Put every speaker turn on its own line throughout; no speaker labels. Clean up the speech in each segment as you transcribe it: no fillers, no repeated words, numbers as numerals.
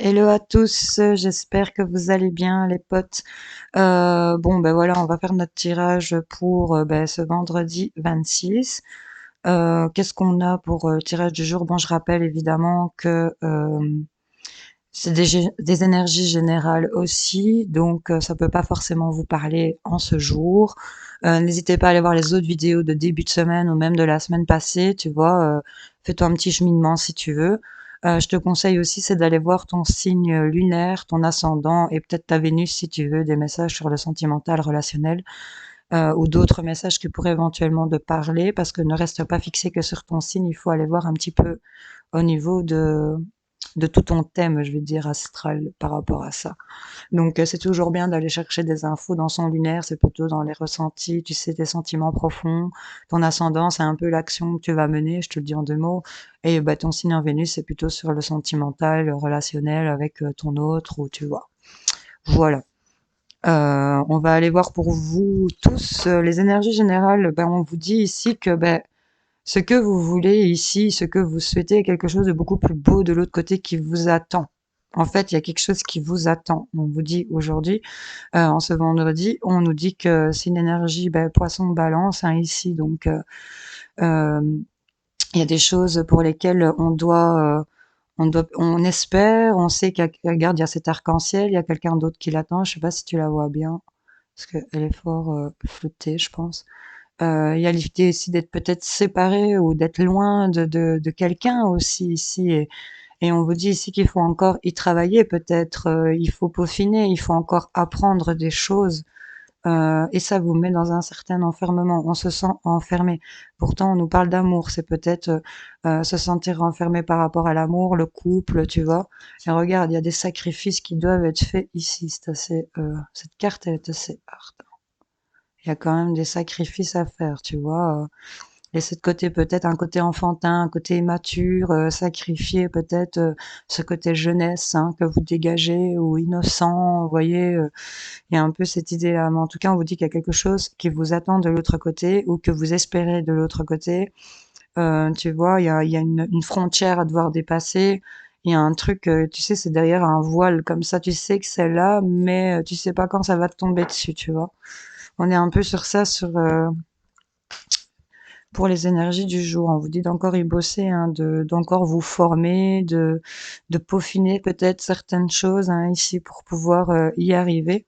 Hello à tous, j'espère que vous allez bien les potes. Bon ben voilà, on va faire notre tirage pour ce vendredi 26. Qu'est-ce qu'on a pour le tirage du jour? Bon, je rappelle évidemment que c'est des énergies générales aussi, donc ça peut pas forcément vous parler en ce jour. N'hésitez pas à aller voir les autres vidéos de début de semaine ou même de la semaine passée, tu vois. Fais-toi un petit cheminement si tu veux. Je te conseille aussi, c'est d'aller voir ton signe lunaire, ton ascendant et peut-être ta Vénus si tu veux, des messages sur le sentimental, relationnel, ou d'autres messages qui pourraient éventuellement te parler, parce que ne reste pas fixé que sur ton signe, il faut aller voir un petit peu au niveau de tout ton thème, je vais dire, astral par rapport à ça. Donc, c'est toujours bien d'aller chercher des infos dans son lunaire, c'est plutôt dans les ressentis, tu sais, tes sentiments profonds. Ton ascendant, c'est un peu l'action que tu vas mener, je te le dis en deux mots. Et bah, ton signe en Vénus, c'est plutôt sur le sentimental, le relationnel avec ton autre, ou tu vois. Voilà. On va aller voir pour vous tous les énergies générales. Ben, on vous dit ici que ce que vous voulez ici, ce que vous souhaitez, est quelque chose de beaucoup plus beau de l'autre côté qui vous attend. En fait, il y a quelque chose qui vous attend. On vous dit aujourd'hui, en ce vendredi, on nous dit que c'est une énergie poisson balance ici. Donc, euh, il y a des choses pour lesquelles on espère, on sait qu'il y a, regarde, il y a cet arc-en-ciel, il y a quelqu'un d'autre qui l'attend. Je sais pas si tu la vois bien, parce qu'elle est fort floutée, je pense. Il y a l'idée aussi d'être peut-être séparé ou d'être loin de quelqu'un aussi ici. Et on vous dit ici qu'il faut encore y travailler peut-être, il faut peaufiner, il faut encore apprendre des choses. Et ça vous met dans un certain enfermement. On se sent enfermé. Pourtant, on nous parle d'amour. C'est peut-être se sentir enfermé par rapport à l'amour, le couple, tu vois. Et regarde, il y a des sacrifices qui doivent être faits ici. C'est assez, cette carte, elle est assez hard. Il y a quand même des sacrifices à faire, tu vois. Et c'est de côté peut-être un côté enfantin, un côté immature, sacrifier peut-être ce côté jeunesse hein, que vous dégagez ou innocent, vous voyez. Il y a un peu cette idée-là. Mais en tout cas, on vous dit qu'il y a quelque chose qui vous attend de l'autre côté ou que vous espérez de l'autre côté. Tu vois, il y a une frontière à devoir dépasser. Il y a un truc, tu sais, c'est derrière un voile comme ça. Tu sais que c'est là, mais tu sais pas quand ça va te tomber dessus, tu vois. On est un peu sur ça, pour les énergies du jour. On vous dit d'encore y bosser, hein, d'encore vous former, de peaufiner peut-être certaines choses hein, ici pour pouvoir y arriver.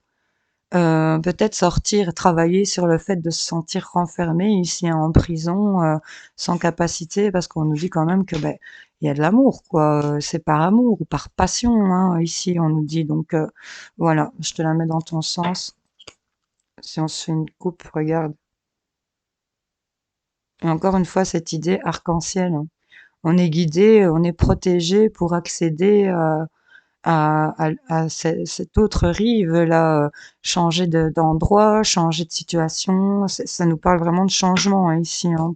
Peut-être sortir, travailler sur le fait de se sentir renfermé ici hein, en prison, sans capacité, parce qu'on nous dit quand même que il y a de l'amour, quoi. C'est par amour ou par passion, hein, ici on nous dit. Donc voilà, je te la mets dans ton sens. Si on se fait une coupe, regarde. Et encore une fois, cette idée arc-en-ciel. Hein. On est guidé, on est protégé pour accéder à cette autre rive là, changer d'endroit, changer de situation. Ça nous parle vraiment de changement hein, ici hein,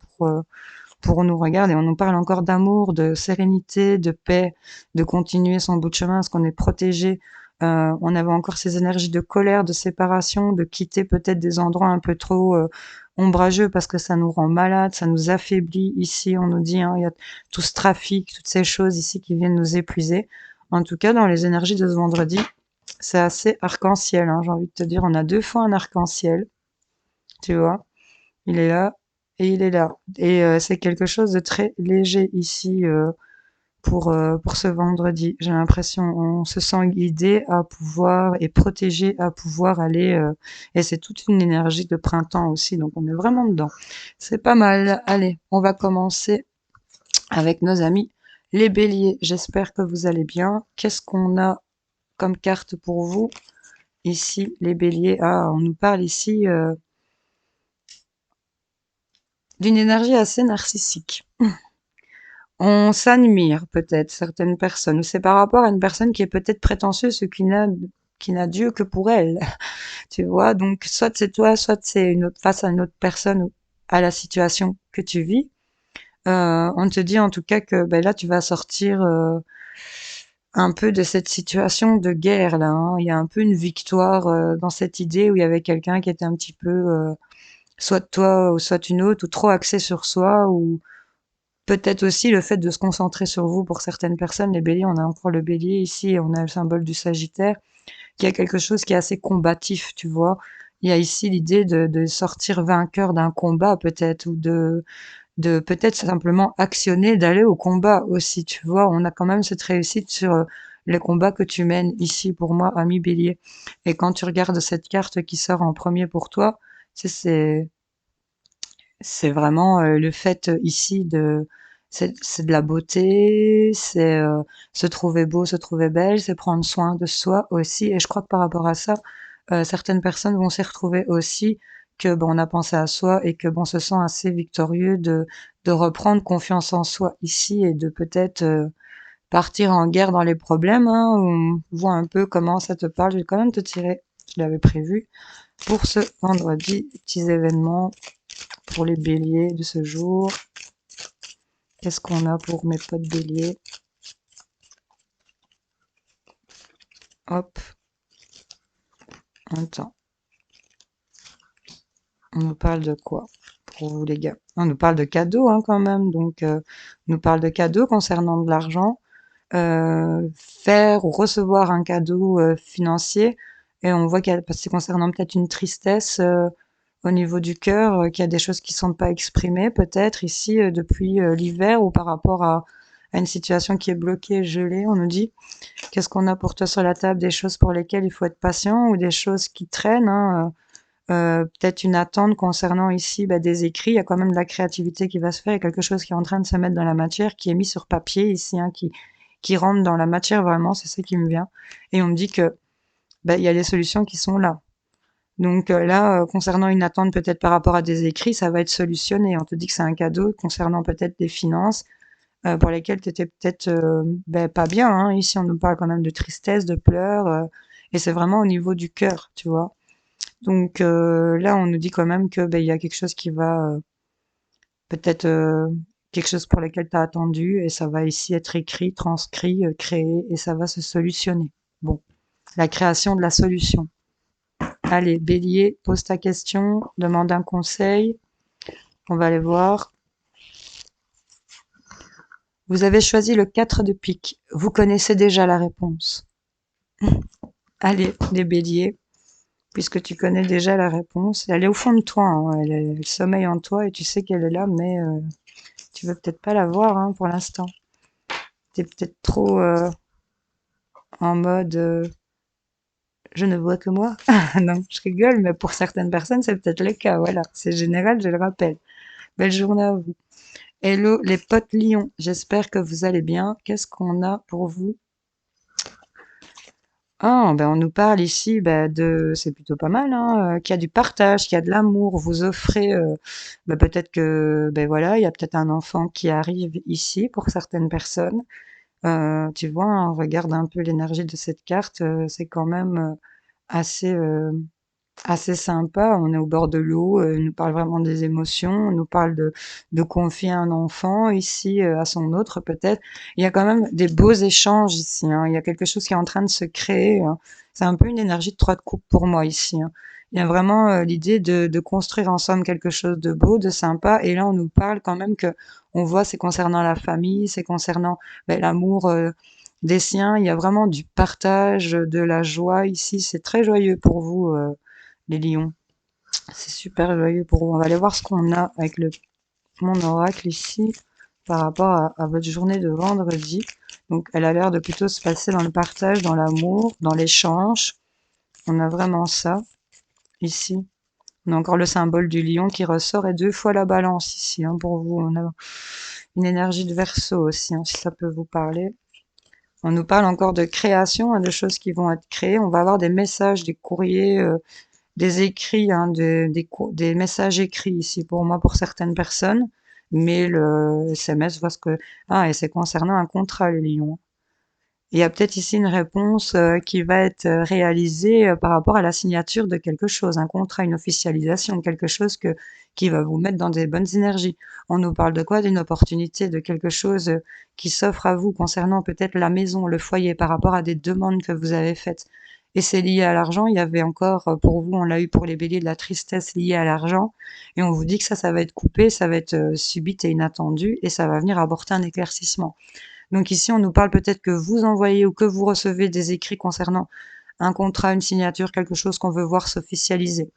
pour nous regarder. On nous parle encore d'amour, de sérénité, de paix, de continuer son bout de chemin, parce qu'on est protégé. On avait encore ces énergies de colère, de séparation, de quitter peut-être des endroits un peu trop ombrageux parce que ça nous rend malade, ça nous affaiblit. Ici, on nous dit, hein, il y a tout ce trafic, toutes ces choses ici qui viennent nous épuiser. En tout cas, dans les énergies de ce vendredi, c'est assez arc-en-ciel. Hein, j'ai envie de te dire, on a deux fois un arc-en-ciel, tu vois. Il est là et il est là. Et c'est quelque chose de très léger ici pour ce vendredi. J'ai l'impression on se sent guidé à pouvoir et protégé à pouvoir aller. Et c'est toute une énergie de printemps aussi, donc on est vraiment dedans. C'est pas mal. Allez, on va commencer avec nos amis les béliers. J'espère que vous allez bien. Qu'est-ce qu'on a comme carte pour vous ici, les béliers? Ah, on nous parle ici d'une énergie assez narcissique. On s'admire peut-être certaines personnes, ou c'est par rapport à une personne qui est peut-être prétentieuse ou qui n'a Dieu que pour elle, tu vois. Donc, soit c'est toi, soit c'est une autre face à une autre personne ou à la situation que tu vis. On te dit en tout cas que ben là, tu vas sortir un peu de cette situation de guerre là. Hein. Il y a un peu une victoire dans cette idée où il y avait quelqu'un qui était un petit peu soit toi ou soit une autre ou trop axé sur soi ou peut-être aussi le fait de se concentrer sur vous pour certaines personnes. Les béliers, on a encore le bélier ici, et on a le symbole du sagittaire, qui a quelque chose qui est assez combatif, tu vois. Il y a ici l'idée de sortir vainqueur d'un combat peut-être, ou de peut-être simplement actionner, d'aller au combat aussi, tu vois. On a quand même cette réussite sur les combats que tu mènes ici pour moi, ami bélier. Et quand tu regardes cette carte qui sort en premier pour toi, c'est vraiment le fait ici de c'est de la beauté, c'est se trouver beau, se trouver belle, c'est prendre soin de soi aussi. Et je crois que par rapport à ça, certaines personnes vont s'y retrouver aussi, que bon, on a pensé à soi et que bon, on se sent assez victorieux de reprendre confiance en soi ici et de peut-être partir en guerre dans les problèmes. Hein. On voit un peu comment ça te parle. Je vais quand même te tirer, je l'avais prévu, pour ce vendredi, petits événements pour les béliers de ce jour. Qu'est-ce qu'on a pour mes potes béliers? Hop, attends. On nous parle de quoi pour vous les gars? On nous parle de cadeaux hein, quand même. Donc, on nous parle de cadeaux concernant de l'argent. Faire ou recevoir un cadeau financier. Et on voit qu'il y a, parce que concernant peut-être une tristesse au niveau du cœur, qu'il y a des choses qui sont pas exprimées peut-être ici depuis l'hiver ou par rapport à une situation qui est bloquée, gelée. On nous dit qu'est-ce qu'on a pour toi sur la table, des choses pour lesquelles il faut être patient ou des choses qui traînent. Hein, peut-être une attente concernant ici des écrits. Il y a quand même de la créativité qui va se faire. Il y a quelque chose qui est en train de se mettre dans la matière, qui est mis sur papier ici, hein, qui rentre dans la matière vraiment. C'est ça qui me vient. Et on me dit que il y a des solutions qui sont là. Donc là, concernant une attente peut-être par rapport à des écrits, ça va être solutionné. On te dit que c'est un cadeau concernant peut-être des finances pour lesquelles tu étais peut-être pas bien. Hein. Ici, on nous parle quand même de tristesse, de pleurs, et c'est vraiment au niveau du cœur, tu vois. Donc là, on nous dit quand même que il y a quelque chose qui va peut-être quelque chose pour lequel tu as attendu et ça va ici être écrit, transcrit, créé et ça va se solutionner. Bon, la création de la solution. Allez, bélier, pose ta question, demande un conseil. On va aller voir. Vous avez choisi le 4 de pique. Vous connaissez déjà la réponse. Allez, les béliers, puisque tu connais déjà la réponse. Elle est au fond de toi, hein. Elle sommeille en toi et tu sais qu'elle est là, mais tu veux peut-être pas la voir hein, pour l'instant. T'es peut-être trop en mode je ne vois que moi. Non, je rigole, mais pour certaines personnes, c'est peut-être le cas. Voilà, c'est général, je le rappelle. Belle journée à vous. Hello les potes lions, j'espère que vous allez bien. Qu'est-ce qu'on a pour vous? Ah, on nous parle ici c'est plutôt pas mal, hein, qu'il y a du partage, qu'il y a de l'amour. Vous offrez, peut-être que, voilà, il y a peut-être un enfant qui arrive ici pour certaines personnes. Tu vois, hein, on regarde un peu l'énergie de cette carte, c'est quand même assez, assez sympa. On est au bord de l'eau, on nous parle vraiment des émotions, on nous parle de confier un enfant ici à son autre peut-être. Il y a quand même des beaux échanges ici, hein. Il y a quelque chose qui est en train de se créer. Hein. C'est un peu une énergie de 3 de coupe pour moi ici. Hein. Il y a vraiment l'idée de construire ensemble quelque chose de beau, de sympa. Et là, on nous parle quand même que on voit c'est concernant la famille, c'est concernant l'amour des siens. Il y a vraiment du partage, de la joie ici. C'est très joyeux pour vous, les lions. C'est super joyeux pour vous. On va aller voir ce qu'on a avec mon oracle ici par rapport à votre journée de vendredi. Donc, elle a l'air de plutôt se passer dans le partage, dans l'amour, dans l'échange. On a vraiment ça ici. On a encore le symbole du lion qui ressort et 2 fois la balance ici. Hein, pour vous, on a une énergie de Verseau aussi, hein, si ça peut vous parler. On nous parle encore de création, hein, de choses qui vont être créées. On va avoir des messages, des courriers, des écrits, hein, des messages écrits ici pour moi, pour certaines personnes. Mais le SMS, voit ce que... Ah, et c'est concernant un contrat, les lions. Il y a peut-être ici une réponse qui va être réalisée par rapport à la signature de quelque chose, un contrat, une officialisation, quelque chose qui va vous mettre dans des bonnes énergies. On nous parle de quoi? D'une opportunité, de quelque chose qui s'offre à vous concernant peut-être la maison, le foyer, par rapport à des demandes que vous avez faites. et c'est lié à l'argent. Il y avait encore, pour vous, on l'a eu pour les béliers, de la tristesse liée à l'argent, et on vous dit que ça va être coupé, ça va être subite et inattendu, et ça va venir apporter un éclaircissement. Donc ici, on nous parle peut-être que vous envoyez ou que vous recevez des écrits concernant un contrat, une signature, quelque chose qu'on veut voir s'officialiser.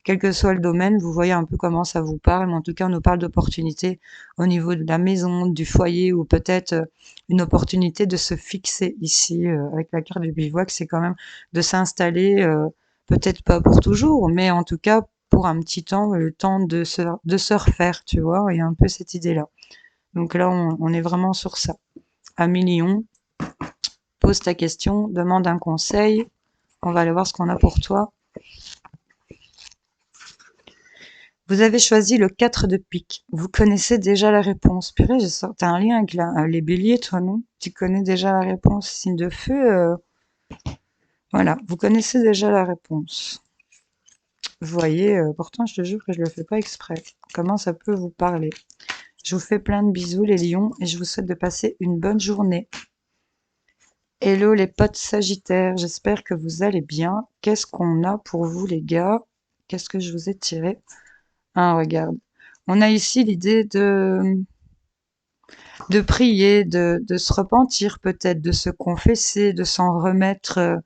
Quel que soit le domaine, vous voyez un peu comment ça vous parle, mais en tout cas, on nous parle d'opportunités au niveau de la maison, du foyer, ou peut-être une opportunité de se fixer ici, avec la carte du bivouac, c'est quand même de s'installer, peut-être pas pour toujours, mais en tout cas, pour un petit temps, le temps de se refaire, tu vois, il y a un peu cette idée-là. Donc là, on est vraiment sur ça. Amis Lion, pose ta question, demande un conseil, on va aller voir ce qu'on a pour toi. Vous avez choisi le 4 de pique. Vous connaissez déjà la réponse. Purée, t'as un lien avec les béliers, toi, non? Tu connais déjà la réponse. Signe de feu, voilà, vous connaissez déjà la réponse. Vous voyez, pourtant, je te jure que je le fais pas exprès. Comment ça peut vous parler? Je vous fais plein de bisous, les lions, et je vous souhaite de passer une bonne journée. Hello, les potes sagittaires. J'espère que vous allez bien. Qu'est-ce qu'on a pour vous, les gars? Qu'est-ce que je vous ai tiré? Ah, regarde. On a ici l'idée de prier, de se repentir peut-être, de se confesser, de s'en remettre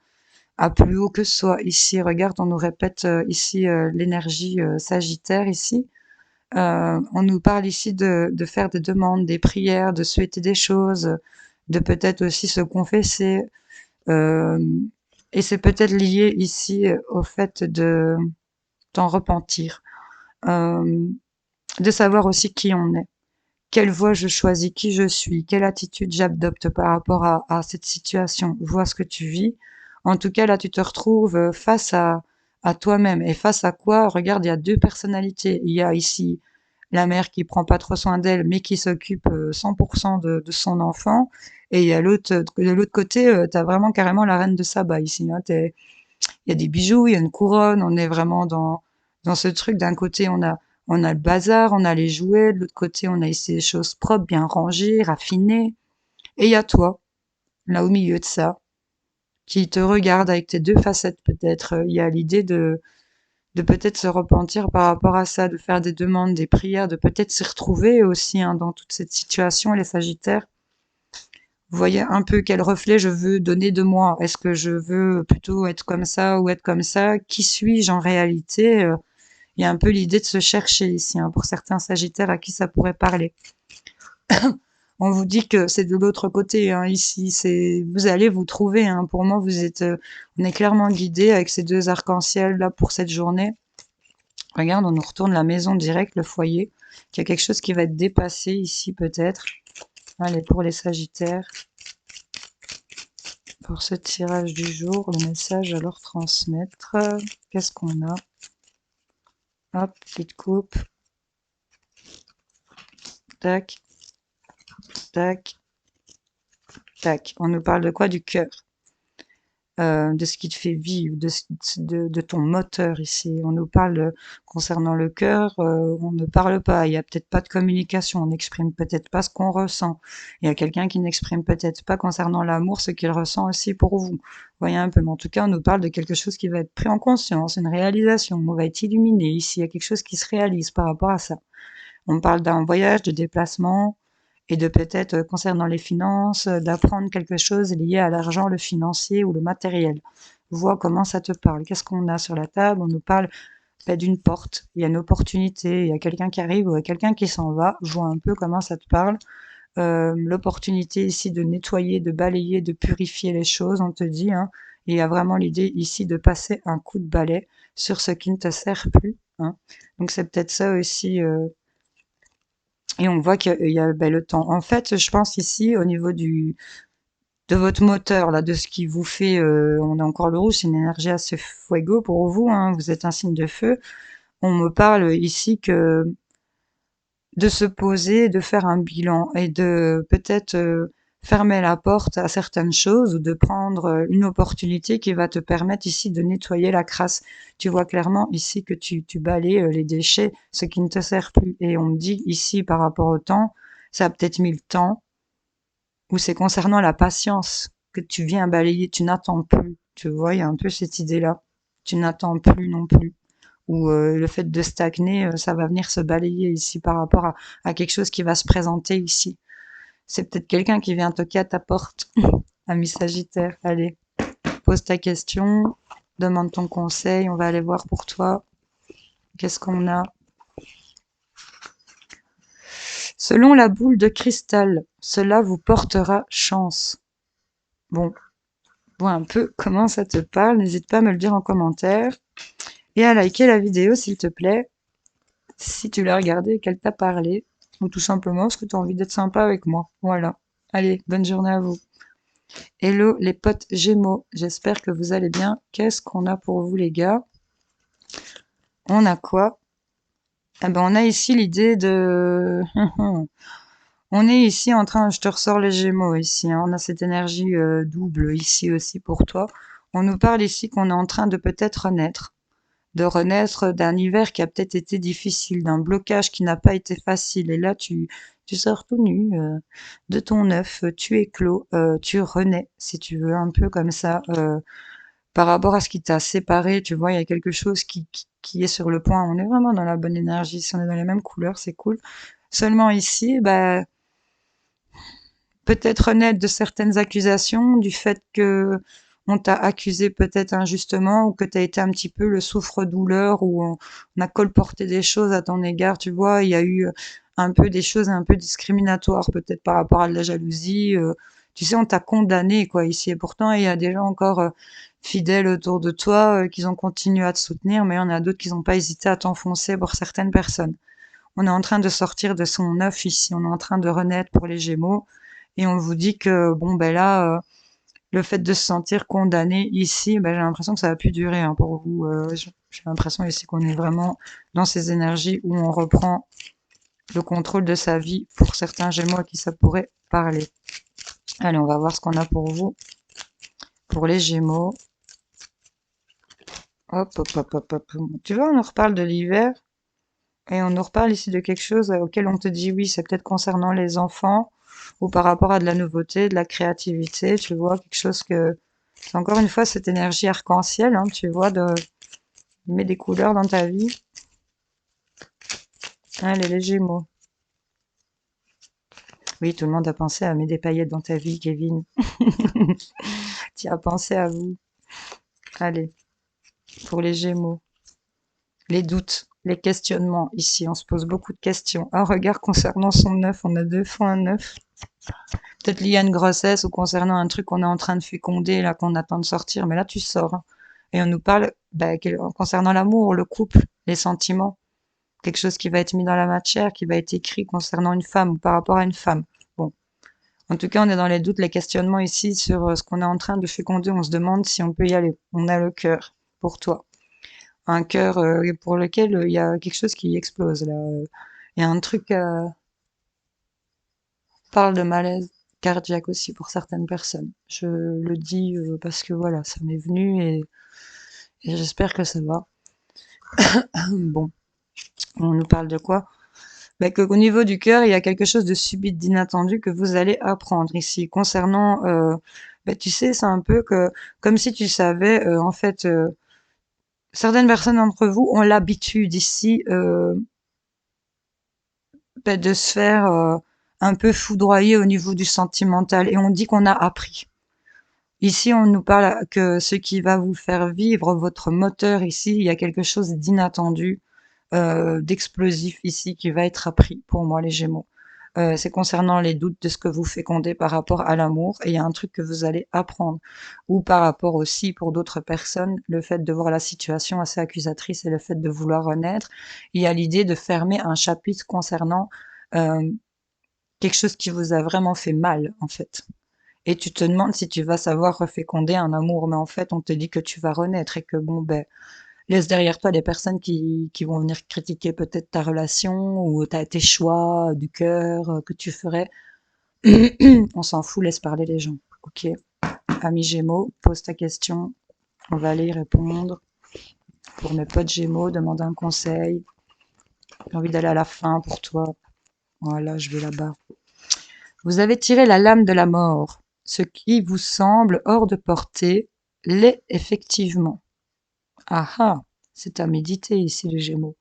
à plus haut que soi. Ici, regarde, on nous répète ici l'énergie sagittaire ici. On nous parle ici de faire des demandes, des prières, de souhaiter des choses, de peut-être aussi se confesser. Euh, et c'est peut-être lié ici au fait de t'en repentir, euh, de savoir aussi qui on est. Quelle voie je choisis, qui je suis, quelle attitude j'adopte par rapport à cette situation, vois ce que tu vis. En tout cas, là, tu te retrouves face à toi-même. Et face à quoi? Regarde, il y a deux personnalités. Il y a ici la mère qui prend pas trop soin d'elle, mais qui s'occupe 100% de son enfant. Et il y a l'autre, de l'autre côté, tu as vraiment carrément la reine de Saba ici. Hein. Il y a des bijoux, il y a une couronne, on est vraiment dans ce truc. D'un côté, on a le bazar, on a les jouets, de l'autre côté, on a ici des choses propres, bien rangées, raffinées. Et il y a toi, là au milieu de ça, qui te regarde avec tes deux facettes peut-être. Il y a l'idée de peut-être se repentir par rapport à ça, de faire des demandes, des prières, de peut-être s'y retrouver aussi hein, dans toute cette situation, les Sagittaires. Vous voyez un peu quel reflet je veux donner de moi. Est-ce que je veux plutôt être comme ça ou être comme ça? Qui suis-je en réalité? Il y a un peu l'idée de se chercher ici, hein, pour certains Sagittaires à qui ça pourrait parler. On vous dit que c'est de l'autre côté, hein, ici, c'est, vous allez vous trouver, hein. Pour moi, vous êtes, on est clairement guidé avec ces deux arcs-en-ciel là pour cette journée. Regarde, on nous retourne la maison directe, le foyer, qu'il y a quelque chose qui va être dépassé ici peut-être. Allez, pour les Sagittaires. Pour ce tirage du jour, le message à leur transmettre. Qu'est-ce qu'on a? Hop, petite coupe. Tac, tac, tac. On nous parle de quoi? Du cœur. De ce qui te fait vivre, de ton moteur ici. On nous parle concernant le cœur, on ne parle pas, il y a peut-être pas de communication, on n'exprime peut-être pas ce qu'on ressent. Il y a quelqu'un qui n'exprime peut-être pas concernant l'amour ce qu'il ressent aussi pour vous. Vous voyez un peu, mais en tout cas, on nous parle de quelque chose qui va être pris en conscience, une réalisation, on va être illuminé ici, il y a quelque chose qui se réalise par rapport à ça. On parle d'un voyage, de déplacement, et de peut-être, concernant les finances, d'apprendre quelque chose lié à l'argent, le financier ou le matériel. Vois comment ça te parle. Qu'est-ce qu'on a sur la table? On nous parle d'une porte. Il y a une opportunité. Il y a quelqu'un qui arrive ou quelqu'un qui s'en va. Vois un peu comment ça te parle. L'opportunité ici de nettoyer, de balayer, de purifier les choses, on te dit. Hein. Il y a vraiment l'idée ici de passer un coup de balai sur ce qui ne te sert plus. Hein. Donc c'est peut-être ça aussi. Et on voit qu'il y a le temps. En fait, je pense ici au niveau de votre moteur, là, de ce qui vous fait, on a encore le rouge, c'est une énergie assez fuego pour vous, hein, vous êtes un signe de feu. On me parle ici que de se poser, de faire un bilan et de peut-être fermer la porte à certaines choses ou de prendre une opportunité qui va te permettre ici de nettoyer la crasse. Tu vois clairement ici que tu balayes les déchets, ce qui ne te sert plus. Et on me dit ici par rapport au temps, ça a peut-être mis le temps, ou c'est concernant la patience que tu viens balayer, tu n'attends plus. Tu vois, il y a un peu cette idée-là. Tu n'attends plus non plus. Ou le fait de stagner, ça va venir se balayer ici par rapport à quelque chose qui va se présenter ici. C'est peut-être quelqu'un qui vient toquer à ta porte, ami Sagittaire. Allez, pose ta question, demande ton conseil, on va aller voir pour toi. Qu'est-ce qu'on a? Selon la boule de cristal, cela vous portera chance. Bon, vois un peu comment ça te parle, n'hésite pas à me le dire en commentaire. Et à liker la vidéo s'il te plaît, si tu l'as regardée et qu'elle t'a parlé, ou tout simplement parce que tu as envie d'être sympa avec moi. Voilà. Allez, bonne journée à vous. Hello les potes Gémeaux, j'espère que vous allez bien. Qu'est-ce qu'on a pour vous les gars? On a quoi? Eh ben on a ici l'idée de... On est ici en train, je te ressors les Gémeaux ici, hein. On a cette énergie double ici aussi pour toi. On nous parle ici qu'on est en train de peut-être renaître. De renaître d'un hiver qui a peut-être été difficile, d'un blocage qui n'a pas été facile. Et là, tu sors tout nu de ton œuf, tu éclos, tu renais, si tu veux, un peu comme ça. Par rapport à ce qui t'a séparé, tu vois, il y a quelque chose qui est sur le point. On est vraiment dans la bonne énergie. Si on est dans les mêmes couleurs, c'est cool. Seulement ici, bah, peut-être renaître de certaines accusations, du fait que on t'a accusé peut-être injustement ou que tu as été un petit peu le souffre-douleur ou on a colporté des choses à ton égard, tu vois, il y a eu un peu des choses un peu discriminatoires peut-être par rapport à de la jalousie, tu sais, on t'a condamné quoi ici et pourtant il y a des gens encore fidèles autour de toi qui ont continué à te soutenir, mais il y en a d'autres qui n'ont pas hésité à t'enfoncer pour certaines personnes. On est en train de sortir de son œuf ici, on est en train de renaître pour les Gémeaux et on vous dit que bon ben là le fait de se sentir condamné ici, ben, j'ai l'impression que ça va plus durer hein, pour vous. J'ai l'impression ici qu'on est vraiment dans ces énergies où on reprend le contrôle de sa vie pour certains Gémeaux à qui ça pourrait parler. Allez, on va voir ce qu'on a pour vous, pour les Gémeaux. Hop, hop, hop, hop, hop. Tu vois, on nous reparle de l'hiver et on nous reparle ici de quelque chose auquel on te dit oui, c'est peut-être concernant les enfants ou par rapport à de la nouveauté, de la créativité, tu vois, quelque chose que... C'est encore une fois cette énergie arc-en-ciel, hein, tu vois, de mettre des couleurs dans ta vie. Allez, les Gémeaux. Oui, tout le monde a pensé à mettre des paillettes dans ta vie, Kevin. Tu as pensé à vous. Allez, pour les Gémeaux. Les doutes, les questionnements. Ici, on se pose beaucoup de questions. Un regard concernant son œuf. On a 2 fois un œuf. Peut-être lié à une grossesse ou concernant un truc qu'on est en train de féconder, là, qu'on attend de sortir. Mais là, tu sors. Hein. Et on nous parle concernant l'amour, le couple, les sentiments. Quelque chose qui va être mis dans la matière, qui va être écrit concernant une femme ou par rapport à une femme. Bon. En tout cas, on est dans les doutes, les questionnements ici sur ce qu'on est en train de féconder. On se demande si on peut y aller. On a le cœur pour toi. Un cœur pour lequel il y a quelque chose qui explose, là. Il y a un truc... parle de malaise cardiaque aussi pour certaines personnes. Je le dis parce que voilà, ça m'est venu et j'espère que ça va. Bon, on nous parle de quoi? Bah, qu'au niveau du cœur, il y a quelque chose de subit, d'inattendu que vous allez apprendre ici. Concernant, bah, tu sais, c'est un peu que, comme si tu savais, en fait, certaines personnes d'entre vous ont l'habitude ici bah, de se faire un peu foudroyer au niveau du sentimental. Et on dit qu'on a appris. Ici, on nous parle que ce qui va vous faire vivre votre moteur ici, il y a quelque chose d'inattendu, d'explosif ici qui va être appris pour moi, les Gémeaux. C'est concernant les doutes de ce que vous fécondez par rapport à l'amour, et il y a un truc que vous allez apprendre. Ou par rapport aussi, pour d'autres personnes, le fait de voir la situation assez accusatrice et le fait de vouloir renaître, il y a l'idée de fermer un chapitre concernant quelque chose qui vous a vraiment fait mal, en fait. Et tu te demandes si tu vas savoir reféconder un amour, mais en fait, on te dit que tu vas renaître et que bon, ben, laisse derrière toi des personnes qui vont venir critiquer peut-être ta relation ou tes choix du cœur que tu ferais. On s'en fout, laisse parler les gens. Ok. Ami Gémeaux, pose ta question. On va aller y répondre. Pour mes potes Gémeaux, demande un conseil. J'ai envie d'aller à la fin pour toi. Voilà, je vais là-bas. Vous avez tiré la lame de la mort, ce qui vous semble hors de portée l'est effectivement. Ah ah, c'est à méditer ici les Gémeaux.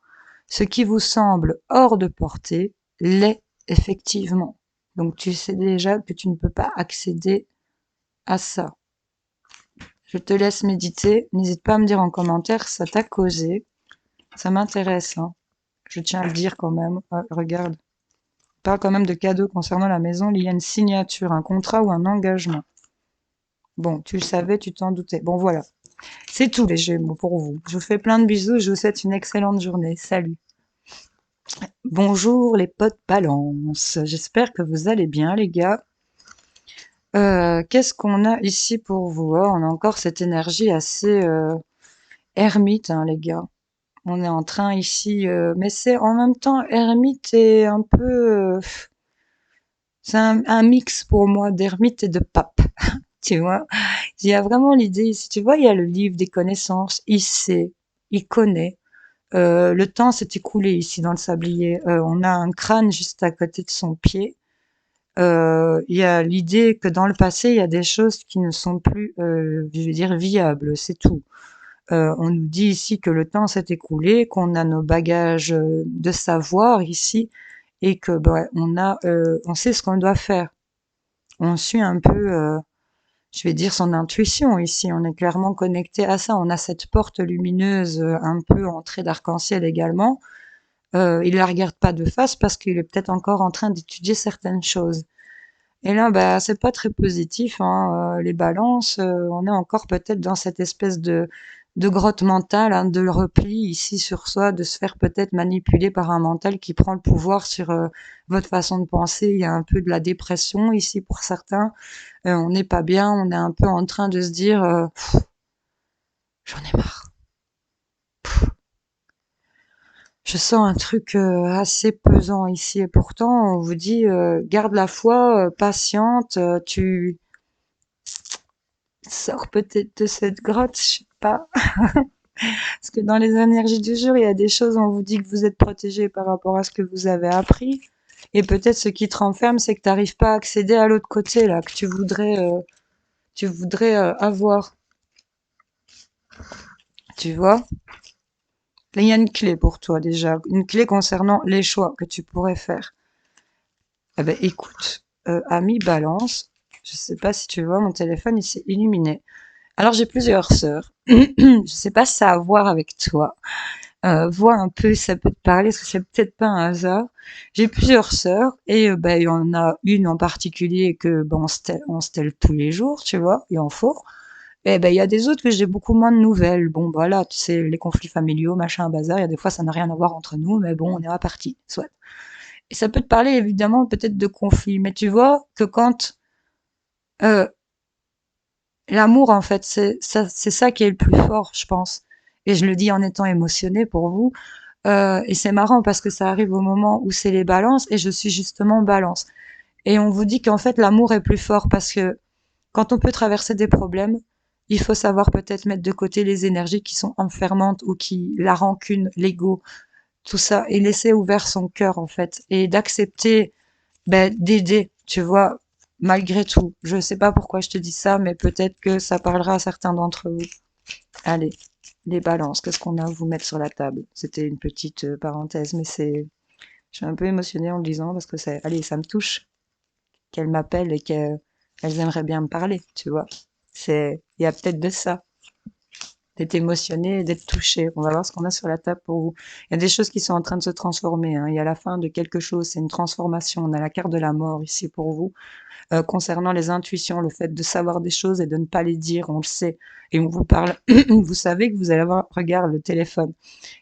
Ce qui vous semble hors de portée l'est effectivement. Donc tu sais déjà que tu ne peux pas accéder à ça. Je te laisse méditer. N'hésite pas à me dire en commentaire si ça t'a causé. Ça m'intéresse, hein. Je tiens à le dire quand même. Ah, regarde. On parle quand même de cadeaux concernant la maison. Il y a une signature, un contrat ou un engagement. Bon, tu le savais, tu t'en doutais. Bon, voilà. C'est tout les Gémeaux pour vous. Je vous fais plein de bisous. Je vous souhaite une excellente journée. Salut. Bonjour les potes balance. J'espère que vous allez bien les gars. Qu'est-ce qu'on a ici pour vous? Oh, on a encore cette énergie assez ermite, hein, les gars. On est en train ici, mais c'est en même temps ermite et un peu, c'est un mix pour moi d'ermite et de pape, tu vois. Il y a vraiment l'idée ici, tu vois, il y a le livre des connaissances, il sait, il connaît. Le temps s'est écoulé ici dans le sablier. On a un crâne juste à côté de son pied. Il y a l'idée que dans le passé, il y a des choses qui ne sont plus, je veux dire, viables, c'est tout. On nous dit ici que le temps s'est écoulé, qu'on a nos bagages de savoir ici et que ben, on sait ce qu'on doit faire. On suit un peu, je vais dire, son intuition ici. On est clairement connecté à ça. On a cette porte lumineuse un peu en trait d'arc-en-ciel également. Il la regarde pas de face parce qu'il est peut-être encore en train d'étudier certaines choses. Et là, bah, c'est pas très positif, hein, les balances. On est encore peut-être dans cette espèce de grotte mentale, hein, de le repli ici sur soi, de se faire peut-être manipuler par un mental qui prend le pouvoir sur votre façon de penser. Il y a un peu de la dépression ici pour certains. On n'est pas bien, on est un peu en train de se dire j'en ai marre. Je sens un truc assez pesant ici et pourtant on vous dit garde la foi, patiente, tu sors peut-être de cette grotte, je sais pas. Parce que dans les énergies du jour, il y a des choses, on vous dit que vous êtes protégé par rapport à ce que vous avez appris. Et peut-être ce qui te renferme, c'est que tu n'arrives pas à accéder à l'autre côté, là, que tu voudrais avoir. Tu vois? Là, il y a une clé pour toi déjà. Une clé concernant les choix que tu pourrais faire. Eh ben, écoute, ami Balance, je sais pas si tu vois, mon téléphone, il s'est illuminé. Alors, j'ai plusieurs sœurs. Je sais pas si ça a à voir avec toi. Vois un peu si ça peut te parler, parce que c'est peut-être pas un hasard. J'ai plusieurs sœurs et bah, il y en a une en particulier que bah, on se telle tous les jours, tu vois, il en faut. Et ben il y a des autres que j'ai beaucoup moins de nouvelles. Bon, voilà, tu sais, les conflits familiaux, machin, bazar, il y a des fois ça n'a rien à voir entre nous, mais bon, on est reparti, soit. Et ça peut te parler évidemment peut-être de conflits, mais tu vois que quand euh, l'amour, en fait, c'est ça qui est le plus fort, je pense. Et je le dis en étant émotionnée pour vous. Et c'est marrant parce que ça arrive au moment où c'est les balances et je suis justement balance. Et on vous dit qu'en fait l'amour est plus fort parce que quand on peut traverser des problèmes, il faut savoir peut-être mettre de côté les énergies qui sont enfermantes ou qui la rancune, l'ego, tout ça et laisser ouvert son cœur en fait et d'accepter ben, d'aider, tu vois, malgré tout. Je sais pas pourquoi je te dis ça, mais peut-être que ça parlera à certains d'entre vous. Allez, les balances, qu'est-ce qu'on a à vous mettre sur la table? C'était une petite parenthèse, mais je suis un peu émotionnée en le disant parce que allez, ça me touche qu'elles m'appellent et qu'elles aimeraient bien me parler, tu vois. Il y a peut-être de ça, d'être émotionné et d'être touché. On va voir ce qu'on a sur la table pour vous. Il y a des choses qui sont en train de se transformer, hein. Il y a la fin de quelque chose, c'est une transformation. On a la carte de la mort ici pour vous. Concernant les intuitions, le fait de savoir des choses et de ne pas les dire, on le sait. Et on vous parle, vous savez que vous allez avoir, regarde le téléphone.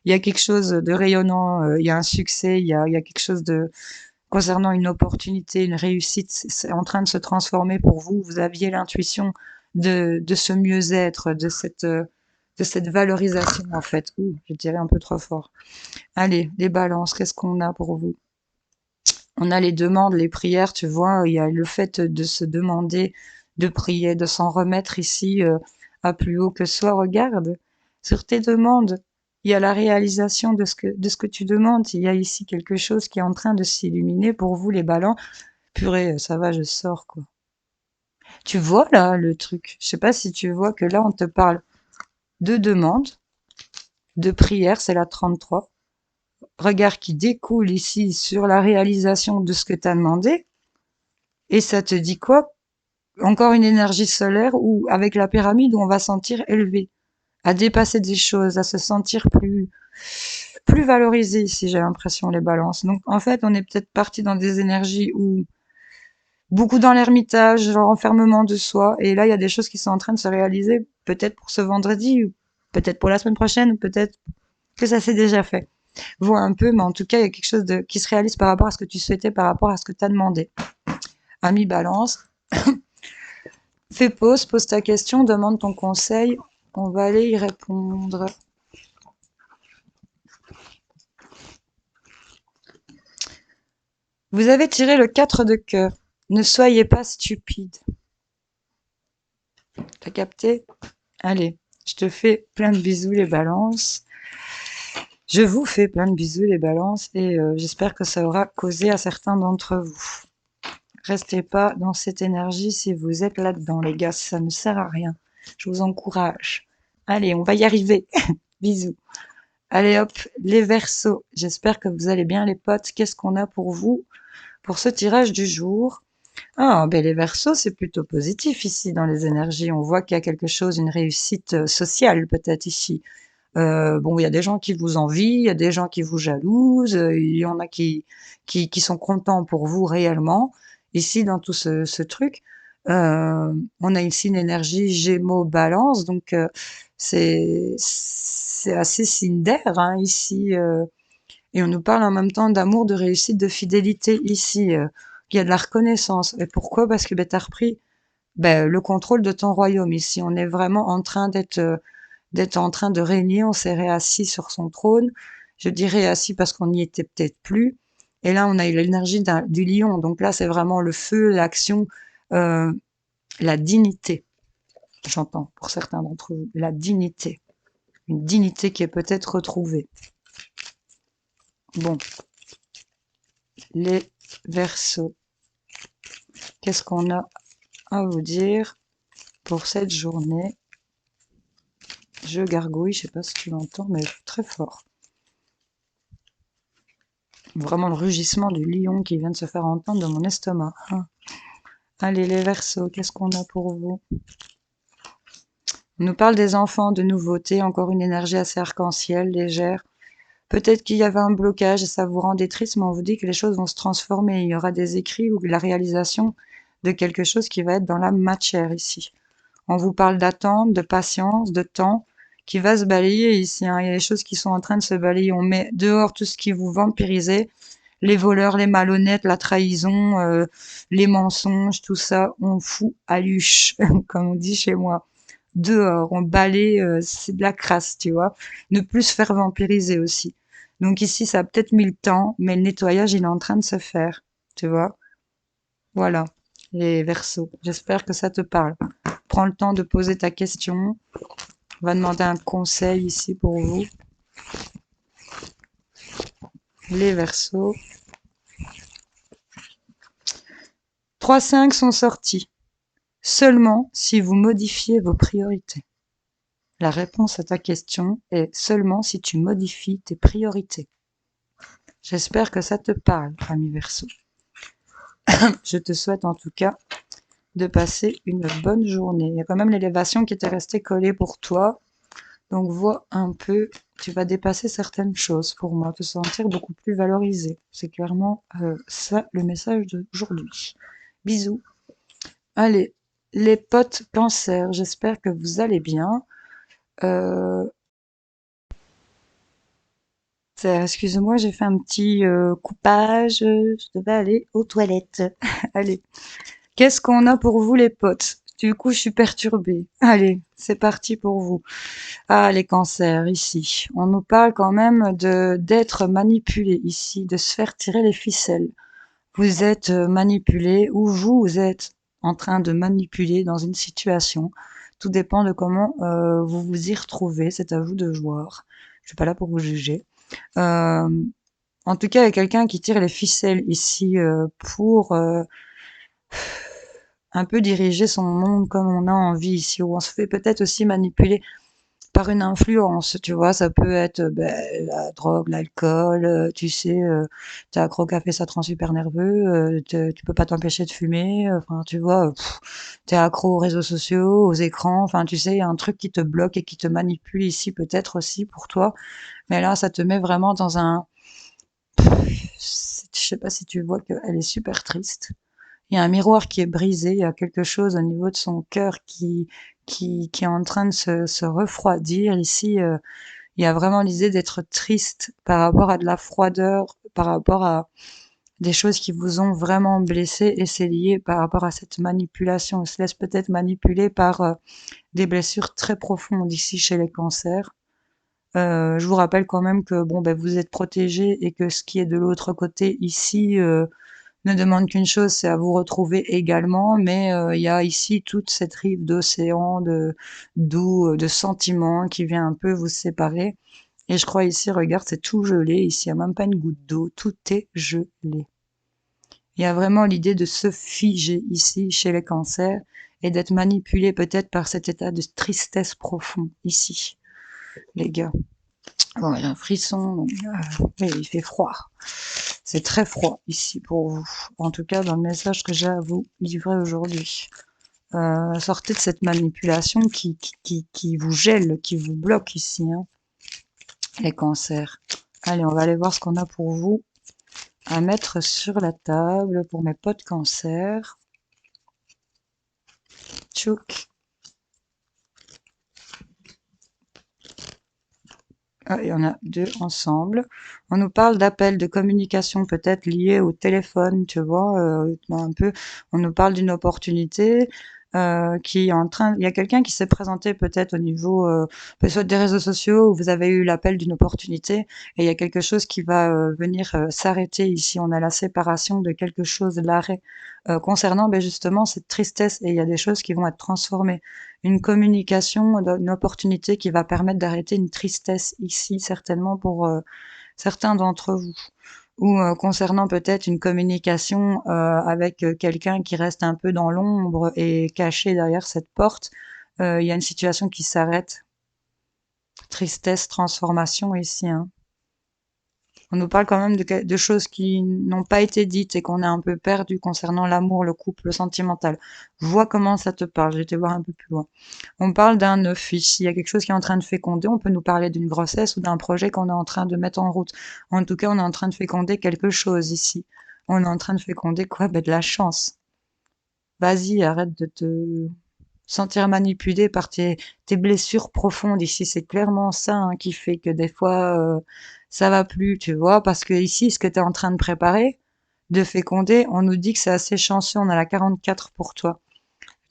Il y a quelque chose de rayonnant, il y a un succès, il y a quelque chose de concernant une opportunité, une réussite, c'est en train de se transformer pour vous. Vous aviez l'intuition de ce mieux-être, de cette valorisation en fait. Ouh, je dirais un peu trop fort. Allez, les balances, qu'est-ce qu'on a pour vous? On a les demandes, les prières, tu vois, il y a le fait de se demander, de prier, de s'en remettre ici à plus haut que soi. Regarde, sur tes demandes, il y a la réalisation de ce que tu demandes. Il y a ici quelque chose qui est en train de s'illuminer pour vous, les ballons. Purée, ça va, je sors, quoi. Tu vois là le truc. Je sais pas si tu vois que là on te parle de demande, de prière, c'est la 33. Regard qui découle ici sur la réalisation de ce que tu as demandé. Et ça te dit quoi? Encore une énergie solaire où, avec la pyramide, où on va sentir élevé, à dépasser des choses, à se sentir plus valorisé ici, j'ai l'impression, les balances. Donc, en fait, on est peut-être parti dans des énergies où beaucoup dans l'ermitage, dans l'enfermement de soi. Et là, il y a des choses qui sont en train de se réaliser, peut-être pour ce vendredi, ou peut-être pour la semaine prochaine, ou peut-être que ça s'est déjà fait. Vois un peu, mais en tout cas, il y a quelque chose qui se réalise par rapport à ce que tu souhaitais, par rapport à ce que tu as demandé. Ami Balance, fais pause, pose ta question, demande ton conseil. On va aller y répondre. Vous avez tiré le 4 de cœur. Ne soyez pas stupide. T'as capté? Allez, je te fais plein de bisous les balances. Je vous fais plein de bisous les balances et j'espère que ça aura causé à certains d'entre vous. Restez pas dans cette énergie si vous êtes là-dedans les gars, ça ne sert à rien. Je vous encourage. Allez, on va y arriver. Bisous. Allez hop, les Verseaux. J'espère que vous allez bien les potes. Qu'est-ce qu'on a pour vous pour ce tirage du jour? Ah, ben les Verseaux, c'est plutôt positif ici dans les énergies. On voit qu'il y a quelque chose, une réussite sociale peut-être ici. Bon, il y a des gens qui vous envient, il y a des gens qui vous jalousent, il y en a qui sont contents pour vous réellement. Ici, dans tout ce truc, on a ici une énergie Gémeaux-Balance, donc c'est assez signe d'air hein, ici. Et on nous parle en même temps d'amour, de réussite, de fidélité ici. Il y a de la reconnaissance. Et pourquoi? Parce que ben, tu as repris ben, le contrôle de ton royaume ici. On est vraiment en train d'être en train de régner, on s'est réassis sur son trône. Je dirais assis parce qu'on n'y était peut-être plus. Et là, on a eu l'énergie du lion. Donc là, c'est vraiment le feu, l'action, euh, la dignité. J'entends pour certains d'entre vous, la dignité. Une dignité qui est peut-être retrouvée. Bon, les Verseaux. Qu'est-ce qu'on a à vous dire pour cette journée? Je gargouille, je sais pas si tu l'entends, mais très fort. Vraiment le rugissement du lion qui vient de se faire entendre dans mon estomac. Allez, les Verseaux, qu'est-ce qu'on a pour vous? On nous parle des enfants, de nouveautés, encore une énergie assez arc-en-ciel, légère. Peut-être qu'il y avait un blocage et ça vous rendait triste, mais on vous dit que les choses vont se transformer. Il y aura des écrits ou la réalisation de quelque chose qui va être dans la matière ici. On vous parle d'attente, de patience, de temps qui va se balayer ici. Hein. Il y a des choses qui sont en train de se balayer. On met dehors tout ce qui vous vampirisait, les voleurs, les malhonnêtes, la trahison, les mensonges, tout ça, on fout à l'huche, comme on dit chez moi. Dehors, on balaye, c'est de la crasse, tu vois. Ne plus se faire vampiriser aussi. Donc ici, ça a peut-être mis le temps, mais le nettoyage, il est en train de se faire, tu vois. Voilà, les Verseaux. J'espère que ça te parle. Prends le temps de poser ta question. On va demander un conseil ici pour vous. Les Verseaux. 3-5 sont sortis. Seulement si vous modifiez vos priorités. La réponse à ta question est seulement si tu modifies tes priorités. J'espère que ça te parle, ami Verseau. Je te souhaite en tout cas de passer une bonne journée. Il y a quand même l'élévation qui était restée collée pour toi. Donc vois un peu, tu vas dépasser certaines choses pour moi, te sentir beaucoup plus valorisé. C'est clairement ça le message d'aujourd'hui. Bisous. Allez, les potes cancer, j'espère que vous allez bien. Euh, Excusez-moi, j'ai fait un petit coupage. Je devais aller aux toilettes. Allez, qu'est-ce qu'on a pour vous les potes? Du coup, je suis perturbée. Allez, c'est parti pour vous. Ah, les cancers, ici. On nous parle quand même d'être manipulé ici, de se faire tirer les ficelles. Vous êtes manipulé ou vous êtes en train de manipuler dans une situation. Tout dépend de comment vous vous y retrouvez. C'est à vous de voir. Je suis pas là pour vous juger. Euh, En tout cas, il y a quelqu'un qui tire les ficelles ici pour un peu diriger son monde comme on a envie ici, où on se fait peut-être aussi manipuler par une influence, tu vois, ça peut être la drogue, l'alcool, tu sais, t'es accro au café, ça te rend super nerveux, tu peux pas t'empêcher de fumer, enfin, tu vois, t'es accro aux réseaux sociaux, aux écrans, enfin, tu sais, il y a un truc qui te bloque et qui te manipule ici, peut-être aussi pour toi, mais là, ça te met vraiment dans un, je sais pas si tu vois qu'elle est super triste. Il y a un miroir qui est brisé, il y a quelque chose au niveau de son cœur qui est en train de se refroidir. Ici, il y a vraiment l'idée d'être triste par rapport à de la froideur, par rapport à des choses qui vous ont vraiment blessé, et c'est lié par rapport à cette manipulation. On se laisse peut-être manipuler par des blessures très profondes ici chez les cancers. Je vous rappelle quand même que bon, ben, vous êtes protégés et que ce qui est de l'autre côté ici, ne demande qu'une chose, c'est à vous retrouver également, mais il y a ici toute cette rive d'océan, d'eau, de sentiments qui vient un peu vous séparer. Et je crois ici, regarde, c'est tout gelé. Ici, il n'y a même pas une goutte d'eau. Tout est gelé. Il y a vraiment l'idée de se figer ici chez les cancers et d'être manipulé peut-être par cet état de tristesse profond ici, les gars. Bon, il y a un frisson, donc, oui, il fait froid. C'est très froid ici pour vous. En tout cas, dans le message que j'ai à vous livrer aujourd'hui. Sortez de cette manipulation qui vous gèle, qui vous bloque ici, hein, les cancers. Allez, on va aller voir ce qu'on a pour vous à mettre sur la table pour mes potes cancer. Tchouk. Ah, il y en a deux ensemble. On nous parle d'appels de communication peut-être liés au téléphone, tu vois, un peu. On nous parle d'une opportunité qui est en train. Il y a quelqu'un qui s'est présenté peut-être au niveau soit des réseaux sociaux où vous avez eu l'appel d'une opportunité et il y a quelque chose qui va venir s'arrêter ici. On a la séparation de quelque chose, l'arrêt concernant justement cette tristesse et il y a des choses qui vont être transformées, une communication, une opportunité qui va permettre d'arrêter une tristesse ici, certainement pour certains d'entre vous. Ou concernant peut-être une communication avec quelqu'un qui reste un peu dans l'ombre et caché derrière cette porte, il y a une situation qui s'arrête. Tristesse, transformation ici, hein. On nous parle quand même de choses qui n'ont pas été dites et qu'on a un peu perdu concernant l'amour, le couple, le sentimental. Vois comment ça te parle, je vais te voir un peu plus loin. On parle d'un œuf ici, il y a quelque chose qui est en train de féconder, on peut nous parler d'une grossesse ou d'un projet qu'on est en train de mettre en route. En tout cas, on est en train de féconder quelque chose ici. On est en train de féconder quoi? De la chance. Vas-y, arrête de te sentir manipulé par tes blessures profondes. Ici, c'est clairement ça hein, qui fait que des fois, ça va plus, tu vois, parce que ici, ce que tu es en train de préparer, de féconder, on nous dit que c'est assez chanceux, on a la 44 pour toi.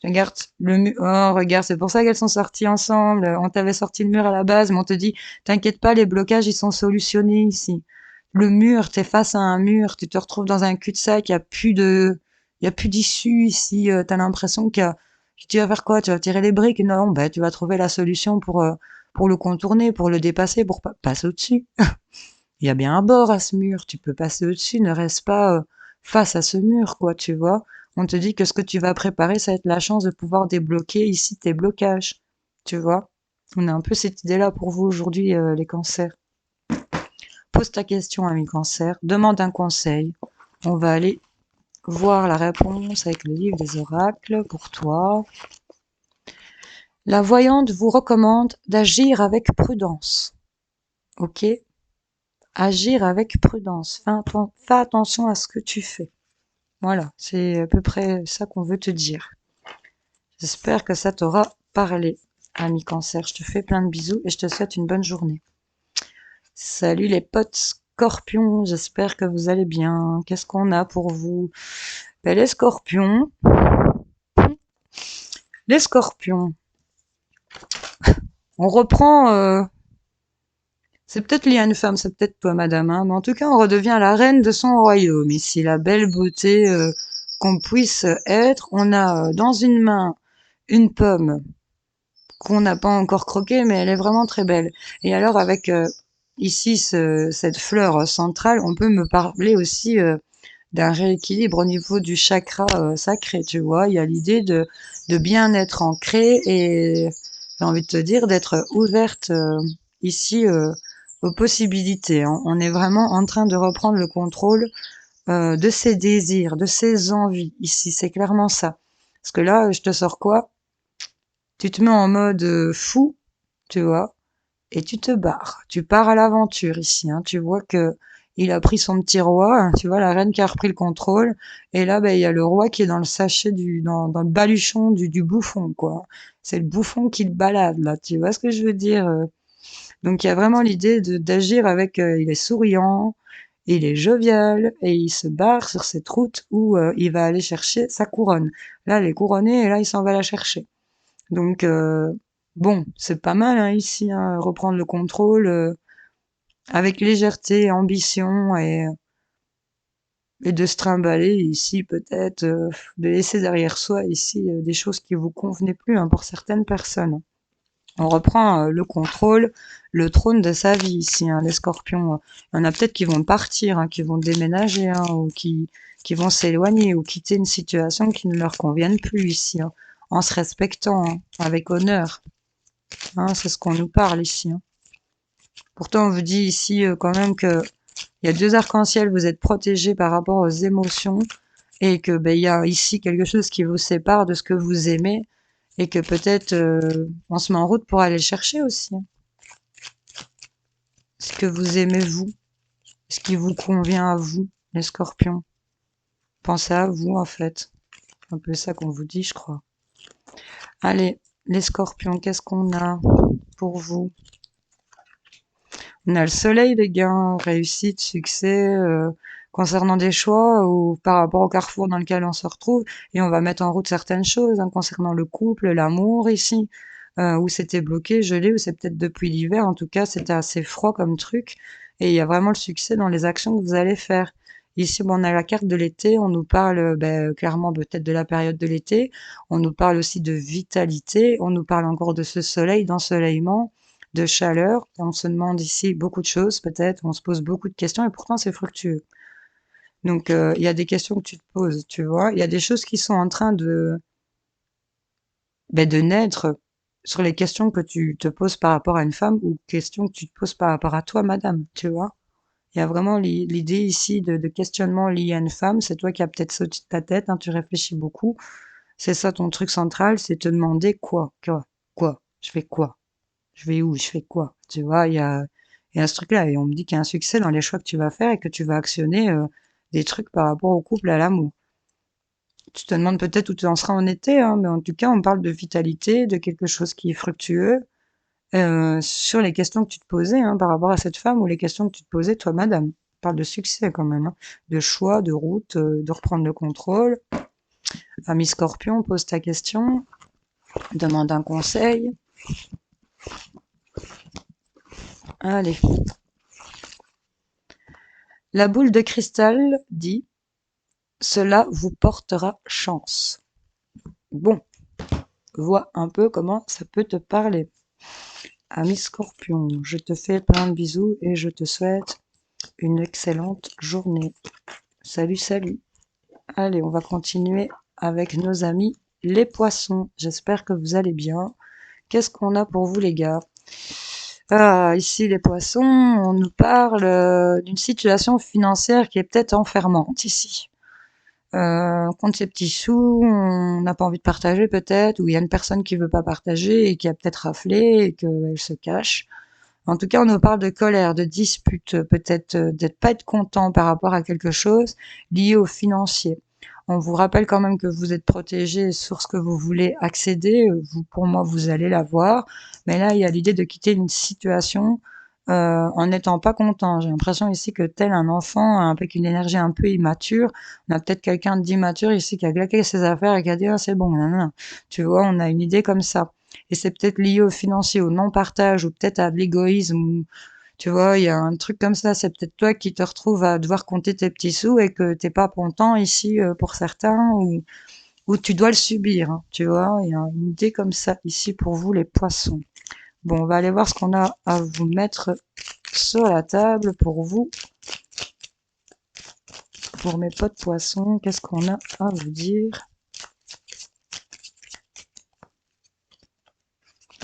Regarde, le mur, oh, regarde, c'est pour ça qu'elles sont sorties ensemble. On t'avait sorti le mur à la base, mais on te dit, t'inquiète pas, les blocages, ils sont solutionnés ici. Le mur, t'es face à un mur, tu te retrouves dans un cul-de-sac, il y a plus d'issue ici, t'as l'impression que tu vas faire quoi? Tu vas tirer les briques? Non, bah, tu vas trouver la solution pour le contourner, pour le dépasser, pour passer au-dessus. Il y a bien un bord à ce mur, tu peux passer au-dessus, ne reste pas face à ce mur, quoi, tu vois. On te dit que ce que tu vas préparer, ça va être la chance de pouvoir débloquer ici tes blocages, tu vois. On a un peu cette idée-là pour vous aujourd'hui, les cancers. Pose ta question, ami cancer, demande un conseil. On va aller voir la réponse avec le livre des oracles pour toi. La voyante vous recommande d'agir avec prudence. Ok? Agir avec prudence. Fais attention à ce que tu fais. Voilà, c'est à peu près ça qu'on veut te dire. J'espère que ça t'aura parlé, ami cancer. Je te fais plein de bisous et je te souhaite une bonne journée. Salut les potes scorpions, j'espère que vous allez bien. Qu'est-ce qu'on a pour vous? Ben, les scorpions, on reprend, c'est peut-être lié à une femme, c'est peut-être toi madame, hein, mais en tout cas on redevient la reine de son royaume. Ici, la belle beauté qu'on puisse être. On a dans une main une pomme qu'on n'a pas encore croquée, mais elle est vraiment très belle. Et alors avec ici cette fleur centrale, on peut me parler aussi d'un rééquilibre au niveau du chakra sacré, tu vois. Il y a l'idée de bien être ancré et j'ai envie de te dire d'être ouverte ici aux possibilités, hein. On est vraiment en train de reprendre le contrôle de ses désirs, de ses envies. Ici, c'est clairement ça. Parce que là, je te sors quoi? Tu te mets en mode fou, tu vois, et tu te barres. Tu pars à l'aventure ici, hein. Tu vois que il a pris son petit roi, hein. Tu vois la reine qui a repris le contrôle, et là, ben, il y a le roi qui est dans le sachet dans le baluchon du bouffon, quoi. C'est le bouffon qui le balade, là. Tu vois ce que je veux dire? Donc, il y a vraiment l'idée d'agir avec, il est souriant, il est jovial, et il se barre sur cette route où il va aller chercher sa couronne. Là, elle est couronnée, et là, il s'en va la chercher. Donc, bon, c'est pas mal, hein, ici, hein, reprendre le contrôle avec légèreté, ambition et de se trimballer ici, peut-être, de laisser derrière soi ici des choses qui vous convenaient plus, hein, pour certaines personnes. On reprend le contrôle, le trône de sa vie ici, hein, les scorpions. Il y en a peut-être qui vont partir, hein, qui vont déménager, hein, ou qui vont s'éloigner ou quitter une situation qui ne leur convienne plus ici, hein, en se respectant, hein, avec honneur. Hein, c'est ce qu'on nous parle ici, hein. Pourtant, on vous dit ici quand même que il y a deux arcs-en-ciel, vous êtes protégés par rapport aux émotions et que ben, il y a ici quelque chose qui vous sépare de ce que vous aimez et que peut-être on se met en route pour aller le chercher aussi, hein. Ce que vous aimez vous, ce qui vous convient à vous, les scorpions. Pensez à vous en fait. C'est un peu ça qu'on vous dit, je crois. Allez, les scorpions, qu'est-ce qu'on a pour vous? On a le soleil, les gars, réussite, succès, concernant des choix ou par rapport au carrefour dans lequel on se retrouve. Et on va mettre en route certaines choses, hein, concernant le couple, l'amour ici, où c'était bloqué, gelé, ou c'est peut-être depuis l'hiver. En tout cas, c'était assez froid comme truc. Et il y a vraiment le succès dans les actions que vous allez faire. Ici, bon, on a la carte de l'été, on nous parle ben, clairement peut-être de la période de l'été, on nous parle aussi de vitalité, on nous parle encore de ce soleil, d'ensoleillement, de chaleur. On se demande ici beaucoup de choses, peut-être, on se pose beaucoup de questions, et pourtant c'est fructueux. Donc, il y a des questions que tu te poses, tu vois. Il y a des choses qui sont en train de naître sur les questions que tu te poses par rapport à une femme ou questions que tu te poses par rapport à toi, madame, tu vois. Il y a vraiment l'idée ici de questionnement lié à une femme. C'est toi qui as peut-être sauté de ta tête, hein, tu réfléchis beaucoup. C'est ça ton truc central, c'est te demander quoi, je fais quoi? Je vais où? Je fais quoi? Tu vois, il y a ce truc-là. Et on me dit qu'il y a un succès dans les choix que tu vas faire et que tu vas actionner des trucs par rapport au couple, à l'amour. Tu te demandes peut-être où tu en seras en été, hein, mais en tout cas, on parle de vitalité, de quelque chose qui est fructueux, sur les questions que tu te posais, hein, par rapport à cette femme ou les questions que tu te posais, toi, madame. On parle de succès quand même, hein, de choix, de route, de reprendre le contrôle. Ami Scorpion, pose ta question, demande un conseil. Allez. La boule de cristal dit: cela vous portera chance. Bon, vois un peu comment ça peut te parler. Ami Scorpion, je te fais plein de bisous et je te souhaite une excellente journée. Salut, salut. Allez, on va continuer avec nos amis les poissons. J'espère que vous allez bien. Qu'est-ce qu'on a pour vous, les gars? Ah, ici, les poissons, on nous parle d'une situation financière qui est peut-être enfermante ici. On compte ses petits sous, on n'a pas envie de partager peut-être, ou il y a une personne qui veut pas partager et qui a peut-être raflé et qu'elle se cache. En tout cas, on nous parle de colère, de dispute, peut-être d'être pas être content par rapport à quelque chose lié au financier. On vous rappelle quand même que vous êtes protégé sur ce que vous voulez accéder. Vous, pour moi, vous allez l'avoir. Mais là, il y a l'idée de quitter une situation en n'étant pas content. J'ai l'impression ici que tel un enfant, avec une énergie un peu immature, on a peut-être quelqu'un d'immature ici qui a claqué ses affaires et qui a dit ah, c'est bon, nanana. Tu vois, on a une idée comme ça. Et c'est peut-être lié au financier, au non-partage, ou peut-être à de l'égoïsme, ou, tu vois, il y a un truc comme ça. C'est peut-être toi qui te retrouves à devoir compter tes petits sous et que t'es pas content ici pour certains, ou tu dois le subir, hein, tu vois. Il y a une idée comme ça ici pour vous, les poissons. Bon, on va aller voir ce qu'on a à vous mettre sur la table pour vous. pour mes potes poissons, qu'est-ce qu'on a à vous dire?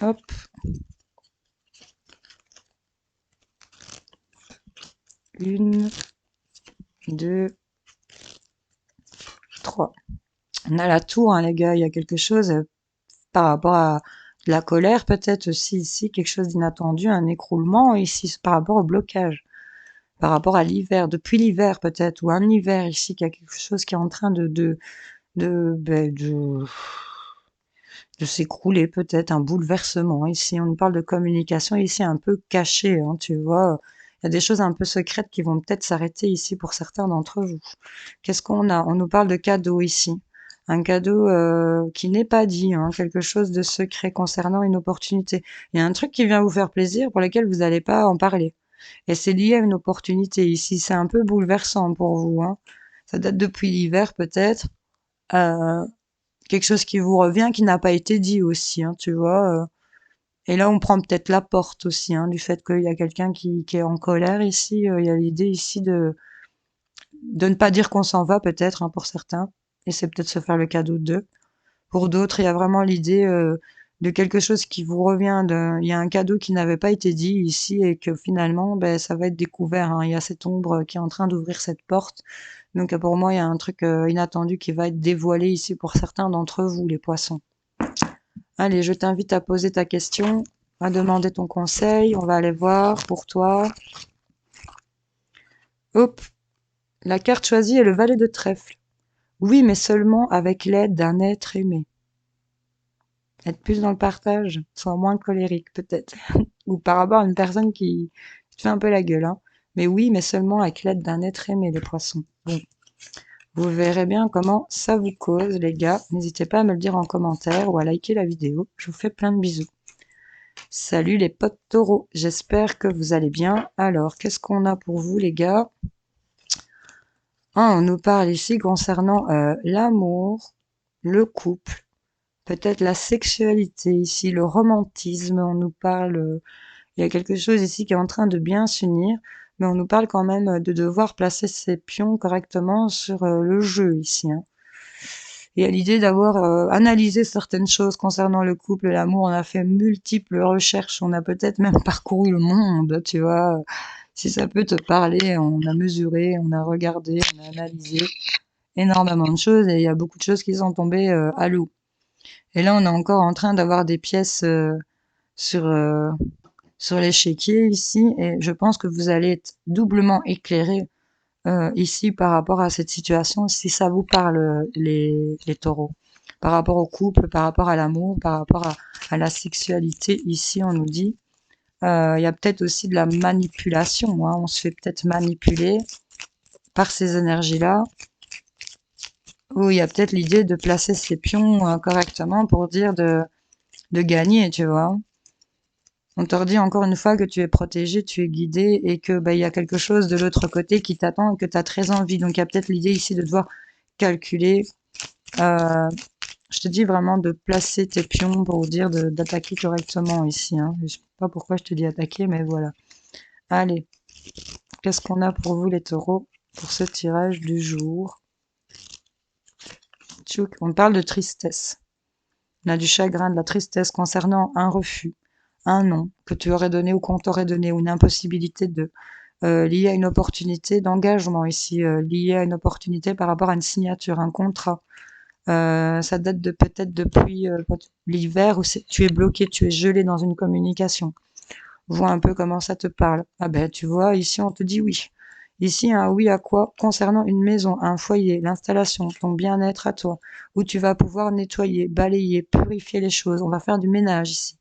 Hop. Une, deux, trois. On a la tour, hein, les gars. Il y a quelque chose par rapport à de la colère, peut-être aussi ici, quelque chose d'inattendu, un écroulement ici par rapport au blocage, par rapport à l'hiver, depuis l'hiver peut-être, ou un hiver ici, qu'il y a quelque chose qui est en train ben, de s'écrouler peut-être, un bouleversement. Ici, on nous parle de communication, ici un peu cachée, hein, tu vois. Il y a des choses un peu secrètes qui vont peut-être s'arrêter ici pour certains d'entre vous. Qu'est-ce qu'on a? On nous parle de cadeau ici. Un cadeau qui n'est pas dit, hein, quelque chose de secret concernant une opportunité. Il y a un truc qui vient vous faire plaisir pour lequel vous n'allez pas en parler. Et c'est lié à une opportunité ici. C'est un peu bouleversant pour vous, hein. Ça date depuis l'hiver peut-être. Euh, Quelque chose qui vous revient, qui n'a pas été dit aussi, hein, tu vois. Et là, on prend peut-être la porte aussi, hein, du fait qu'il y a quelqu'un qui est en colère ici. Il y a l'idée ici de ne pas dire qu'on s'en va, peut-être, hein, pour certains. Et c'est peut-être se faire le cadeau d'eux. Pour d'autres, il y a vraiment l'idée de quelque chose qui vous revient. Il y a un cadeau qui n'avait pas été dit ici et que finalement, ben, ça va être découvert, hein. Il y a cette ombre qui est en train d'ouvrir cette porte. Donc pour moi, il y a un truc inattendu qui va être dévoilé ici pour certains d'entre vous, les poissons. Allez, je t'invite à poser ta question, à demander ton conseil. On va aller voir pour toi. Hop, la carte choisie est le valet de trèfle. Oui, mais seulement avec l'aide d'un être aimé. Être plus dans le partage, soit moins colérique peut-être. Ou par rapport à une personne qui te fait un peu la gueule, hein. Mais oui, mais seulement avec l'aide d'un être aimé, les poissons. Bon, vous verrez bien comment ça vous cause, les gars. N'hésitez pas à me le dire en commentaire ou à liker la vidéo. Je vous fais plein de bisous. Salut les potes taureaux, j'espère que vous allez bien. Alors, qu'est-ce qu'on a pour vous, les gars? On nous parle ici concernant l'amour, le couple, peut-être la sexualité ici, le romantisme. On nous parle, il y a quelque chose ici qui est en train de bien s'unir, mais on nous parle quand même de devoir placer ses pions correctement sur le jeu ici, hein. Et à l'idée d'avoir analysé certaines choses concernant le couple, l'amour, on a fait multiples recherches, on a peut-être même parcouru le monde, tu vois. Si ça peut te parler, on a mesuré, on a regardé, on a analysé énormément de choses et il y a beaucoup de choses qui sont tombées à l'eau. Et là, on est encore en train d'avoir des pièces sur sur l'échiquier ici et je pense que vous allez être doublement éclairé ici par rapport à cette situation, si ça vous parle, les taureaux. Par rapport au couple, par rapport à l'amour, par rapport à la sexualité, ici, on nous dit, il y a peut-être aussi de la manipulation, hein. On se fait peut-être manipuler par ces énergies-là, ou il y a peut-être l'idée de placer ses pions correctement pour dire de gagner, tu vois. On te redit encore une fois que tu es protégé, tu es guidé et que bah, il y a quelque chose de l'autre côté qui t'attend et que tu as très envie. Donc il y a peut-être l'idée ici de devoir calculer. Euh, je te dis vraiment de placer tes pions pour dire d'attaquer correctement ici, hein. Je sais pas pourquoi je te dis attaquer, mais voilà. Allez, qu'est-ce qu'on a pour vous les taureaux pour ce tirage du jour? Tchouk, on parle de tristesse. On a du chagrin, de la tristesse concernant un refus, un non que tu aurais donné ou qu'on t'aurait donné, ou une impossibilité de liée à une opportunité d'engagement ici, liée à une opportunité par rapport à une signature, un contrat. Ça date de peut-être depuis l'hiver où tu es bloqué, tu es gelé dans une communication. Vois un peu comment ça te parle. Ah ben tu vois, ici on te dit oui. Ici un oui à quoi? Concernant une maison, un foyer, l'installation, ton bien-être à toi, où tu vas pouvoir nettoyer, balayer, purifier les choses. On va faire du ménage ici.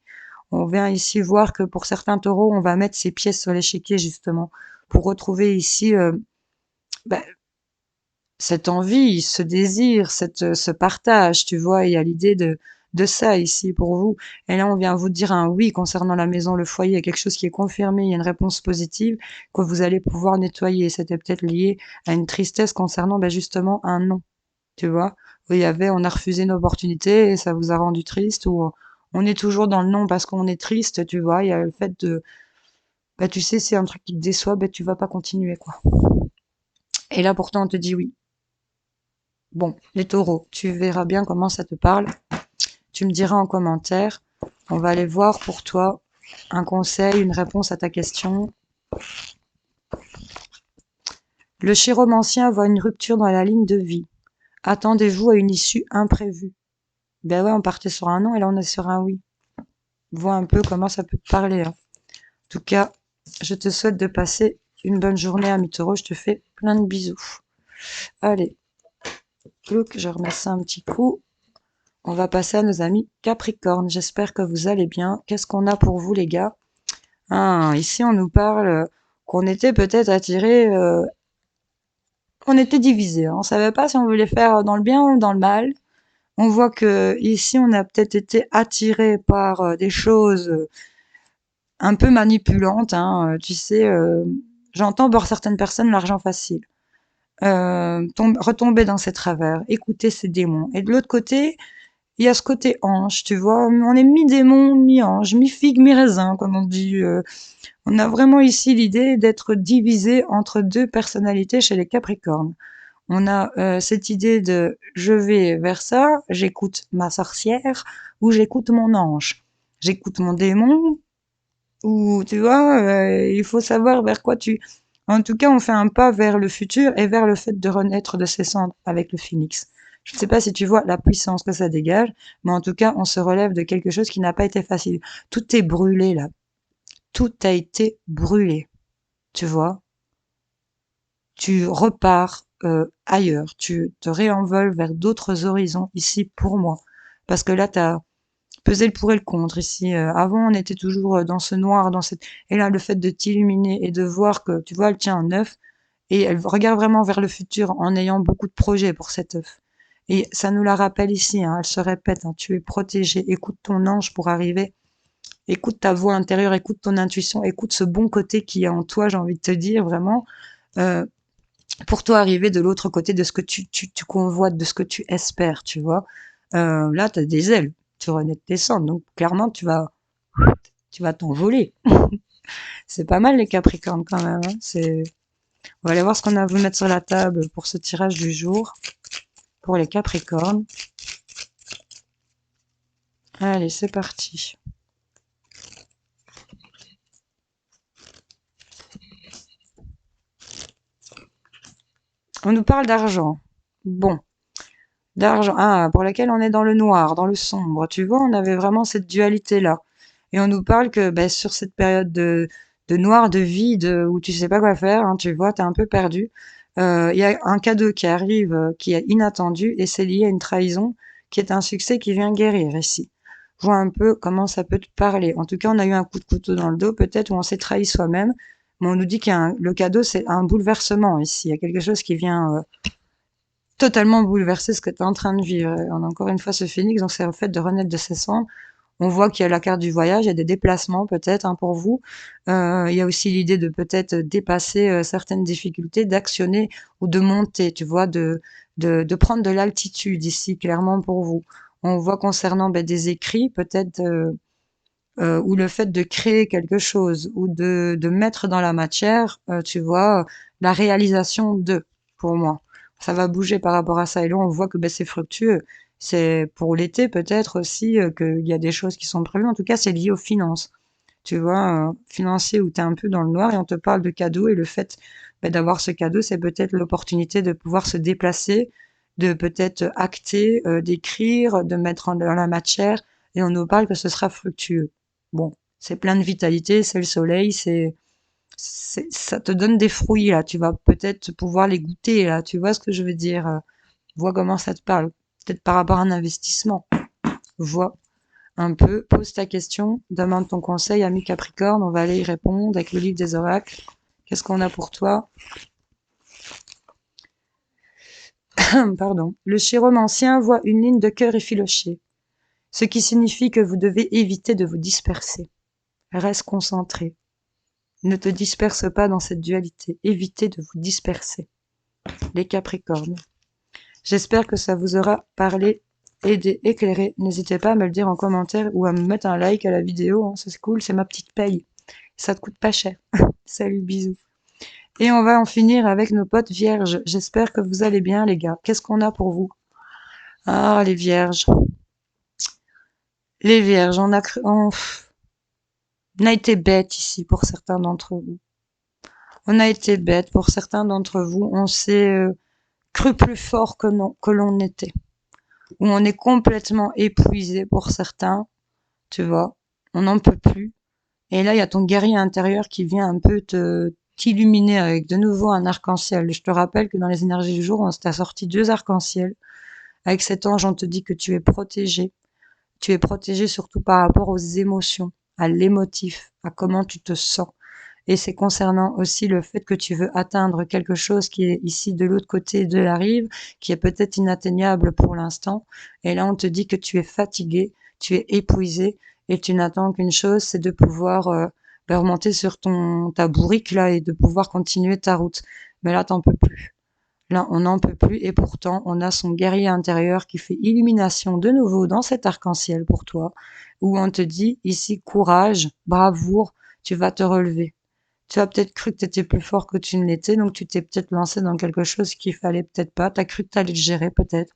On vient ici voir que pour certains taureaux, on va mettre ses pièces sur l'échiquier justement pour retrouver ici bah, cette envie, ce désir, ce partage, tu vois. Il y a l'idée de ça ici pour vous. Et là, on vient vous dire un oui concernant la maison, le foyer, il y a quelque chose qui est confirmé, il y a une réponse positive que vous allez pouvoir nettoyer. C'était peut-être lié à une tristesse concernant justement un non, tu vois. Où il y avait, on a refusé une opportunité et ça vous a rendu triste, ou on est toujours dans le non parce qu'on est triste, tu vois. Il y a le fait de, tu sais, c'est un truc qui te déçoit, tu vas pas continuer, quoi. Et là, pourtant, on te dit oui. Bon, les taureaux, tu verras bien comment ça te parle. Tu me diras en commentaire. On va aller voir pour toi un conseil, une réponse à ta question. Le chiromancien voit une rupture dans la ligne de vie. Attendez-vous à une issue imprévue. Ben ouais, on partait sur un non et là on est sur un oui. Vois un peu comment ça peut te parler. Hein. En tout cas, je te souhaite de passer une bonne journée, ami taureau. Je te fais plein de bisous. Allez, look, je remets ça un petit coup. On va passer à nos amis Capricorne. J'espère que vous allez bien. Qu'est-ce qu'on a pour vous, les gars? Ici, on nous parle qu'on était peut-être attirés, on était divisés. Hein. On savait pas si on voulait faire dans le bien ou dans le mal. On voit que ici, on a peut-être été attirés par des choses un peu manipulantes. Hein. Tu sais, j'entends pour certaines personnes l'argent facile. Retomber dans ses travers, écouter ses démons. Et de l'autre côté, il y a ce côté ange, tu vois. On est mi-démon, mi-ange, mi-figue, mi-raisin, comme on dit. On a vraiment ici l'idée d'être divisé entre deux personnalités chez les Capricornes. On a cette idée de je vais vers ça, j'écoute ma sorcière ou j'écoute mon ange. J'écoute mon démon ou tu vois, il faut savoir vers quoi tu... En tout cas, on fait un pas vers le futur et vers le fait de renaître de ses cendres avec le phénix. Je ne sais pas si tu vois la puissance que ça dégage, mais en tout cas, on se relève de quelque chose qui n'a pas été facile. Tout est brûlé là. Tout a été brûlé. Tu vois, tu repars ailleurs, tu te réenvoles vers d'autres horizons ici pour moi. Parce que là, tu as pesé le pour et le contre ici. Avant, on était toujours dans ce noir, dans cette... Et là, le fait de t'illuminer et de voir que, tu vois, elle tient un œuf et elle regarde vraiment vers le futur en ayant beaucoup de projets pour cet œuf. Et ça nous la rappelle ici, hein, elle se répète, hein, tu es protégé, écoute ton ange pour arriver, écoute ta voix intérieure, écoute ton intuition, écoute ce bon côté qui est en toi, j'ai envie de te dire, vraiment. Euh, pour toi arriver de l'autre côté de ce que tu convoites, de ce que tu espères, tu vois. Là, tu as des ailes, tu renais de tes cendres, donc clairement, tu vas t'envoler. C'est pas mal les Capricornes quand même. Hein. On va aller voir ce qu'on a à vous mettre sur la table pour ce tirage du jour, pour les Capricornes. Allez, c'est parti. On nous parle d'argent. Bon, d'argent, pour laquelle on est dans le noir, dans le sombre. Tu vois, on avait vraiment cette dualité-là. Et on nous parle que sur cette période de noir, de vide, où tu sais pas quoi faire, hein, tu vois, t'es un peu perdu. Il y a un cadeau qui arrive, qui est inattendu, et c'est lié à une trahison, qui est un succès qui vient guérir ici. Vois un peu comment ça peut te parler. En tout cas, on a eu un coup de couteau dans le dos, peut-être, où on s'est trahi soi-même, mais on nous dit le cadeau, c'est un bouleversement ici. Il y a quelque chose qui vient totalement bouleverser ce que tu es en train de vivre. On a encore une fois ce phénix, donc c'est le fait de renaître de ses cendres. On voit qu'il y a la carte du voyage, il y a des déplacements peut-être hein, pour vous. Il y a aussi l'idée de peut-être dépasser certaines difficultés, d'actionner ou de monter, tu vois, de prendre de l'altitude ici, clairement pour vous. On voit concernant des écrits, peut-être, ou le fait de créer quelque chose, ou de mettre dans la matière, tu vois, la réalisation de, pour moi. Ça va bouger par rapport à ça. Et là, on voit que c'est fructueux. C'est pour l'été peut-être aussi qu'il y a des choses qui sont prévues. En tout cas, c'est lié aux finances. Tu vois, financier où tu es un peu dans le noir et on te parle de cadeau et le fait d'avoir ce cadeau, c'est peut-être l'opportunité de pouvoir se déplacer, de peut-être acter, d'écrire, de mettre dans la matière et on nous parle que ce sera fructueux. Bon, c'est plein de vitalité, c'est le soleil, ça te donne des fruits là, tu vas peut-être pouvoir les goûter là, tu vois ce que je veux dire, vois comment ça te parle, peut-être par rapport à un investissement, vois un peu, pose ta question, demande ton conseil, ami Capricorne, on va aller y répondre avec le livre des oracles. Qu'est-ce qu'on a pour toi? Pardon. Le chiromancien voit une ligne de cœur effilochée, ce qui signifie que vous devez éviter de vous disperser. Reste concentré. Ne te disperse pas dans cette dualité. Évitez de vous disperser. Les Capricornes. J'espère que ça vous aura parlé, aidé, éclairé. N'hésitez pas à me le dire en commentaire ou à me mettre un like à la vidéo. Hein. C'est cool, c'est ma petite paye. Ça te coûte pas cher. Salut, bisous. Et on va en finir avec nos potes vierges. J'espère que vous allez bien, les gars. Qu'est-ce qu'on a pour vous? Ah, les vierges. Les vierges, on a été bêtes ici pour certains d'entre vous. On a été bêtes pour certains d'entre vous. On s'est cru plus fort que l'on était. Ou on est complètement épuisé pour certains, tu vois. On n'en peut plus. Et là, il y a ton guerrier intérieur qui vient un peu t'illuminer avec de nouveau un arc-en-ciel. Je te rappelle que dans les énergies du jour, on t'a sorti 2 arcs-en-ciel. Avec cet ange, on te dit que tu es protégé. Tu es protégé surtout par rapport aux émotions, à l'émotif, à comment tu te sens. Et c'est concernant aussi le fait que tu veux atteindre quelque chose qui est ici de l'autre côté de la rive, qui est peut-être inatteignable pour l'instant. Et là, on te dit que tu es fatigué, tu es épuisé, et tu n'attends qu'une chose, c'est de pouvoir remonter sur ta bourrique là et de pouvoir continuer ta route. Mais là, t'en peux plus. Là, on n'en peut plus et pourtant, on a son guerrier intérieur qui fait illumination de nouveau dans cet arc-en-ciel pour toi, où on te dit ici courage, bravoure, tu vas te relever. Tu as peut-être cru que tu étais plus fort que tu ne l'étais, donc tu t'es peut-être lancé dans quelque chose qu'il fallait peut-être pas. Tu as cru que tu allais le gérer peut-être.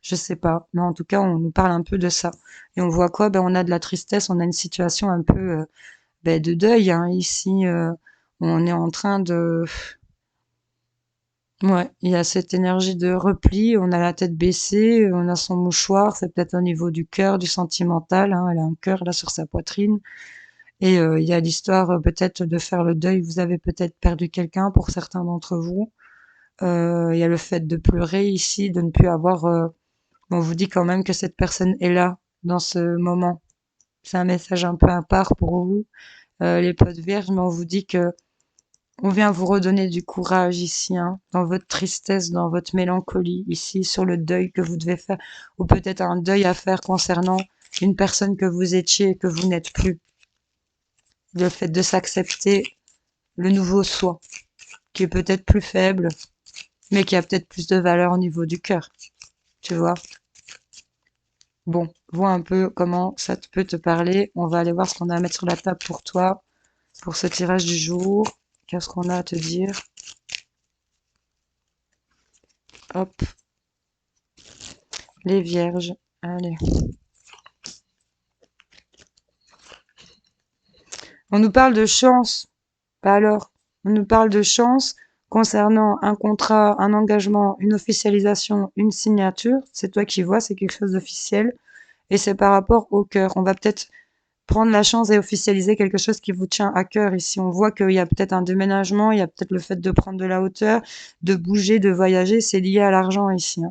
Je sais pas. Mais en tout cas, on nous parle un peu de ça. Et on voit quoi? Ben, on a de la tristesse, on a une situation un peu de deuil hein. Ici. On est en train de Ouais, il y a cette énergie de repli, on a la tête baissée, on a son mouchoir, c'est peut-être au niveau du cœur, du sentimental, hein, elle a un cœur là sur sa poitrine. Et il y a l'histoire peut-être de faire le deuil, vous avez peut-être perdu quelqu'un pour certains d'entre vous. Il y a le fait de pleurer ici, de ne plus avoir... on vous dit quand même que cette personne est là dans ce moment. C'est un message un peu à part pour vous, les potes vierges, mais on vous dit que on vient vous redonner du courage ici, hein, dans votre tristesse, dans votre mélancolie, ici, sur le deuil que vous devez faire, ou peut-être un deuil à faire concernant une personne que vous étiez et que vous n'êtes plus. Le fait de s'accepter le nouveau soi, qui est peut-être plus faible, mais qui a peut-être plus de valeur au niveau du cœur. Tu vois? Bon, vois un peu comment ça peut te parler. On va aller voir ce qu'on a à mettre sur la table pour toi, pour ce tirage du jour. Qu'est-ce qu'on a à te dire? Hop, les vierges. Allez. On nous parle de chance. Bah alors, on nous parle de chance concernant un contrat, un engagement, une officialisation, une signature. C'est toi qui vois, c'est quelque chose d'officiel. Et c'est par rapport au cœur. On va peut-être prendre la chance et officialiser quelque chose qui vous tient à cœur. Ici, on voit qu'il y a peut-être un déménagement, il y a peut-être le fait de prendre de la hauteur, de bouger, de voyager. C'est lié à l'argent ici,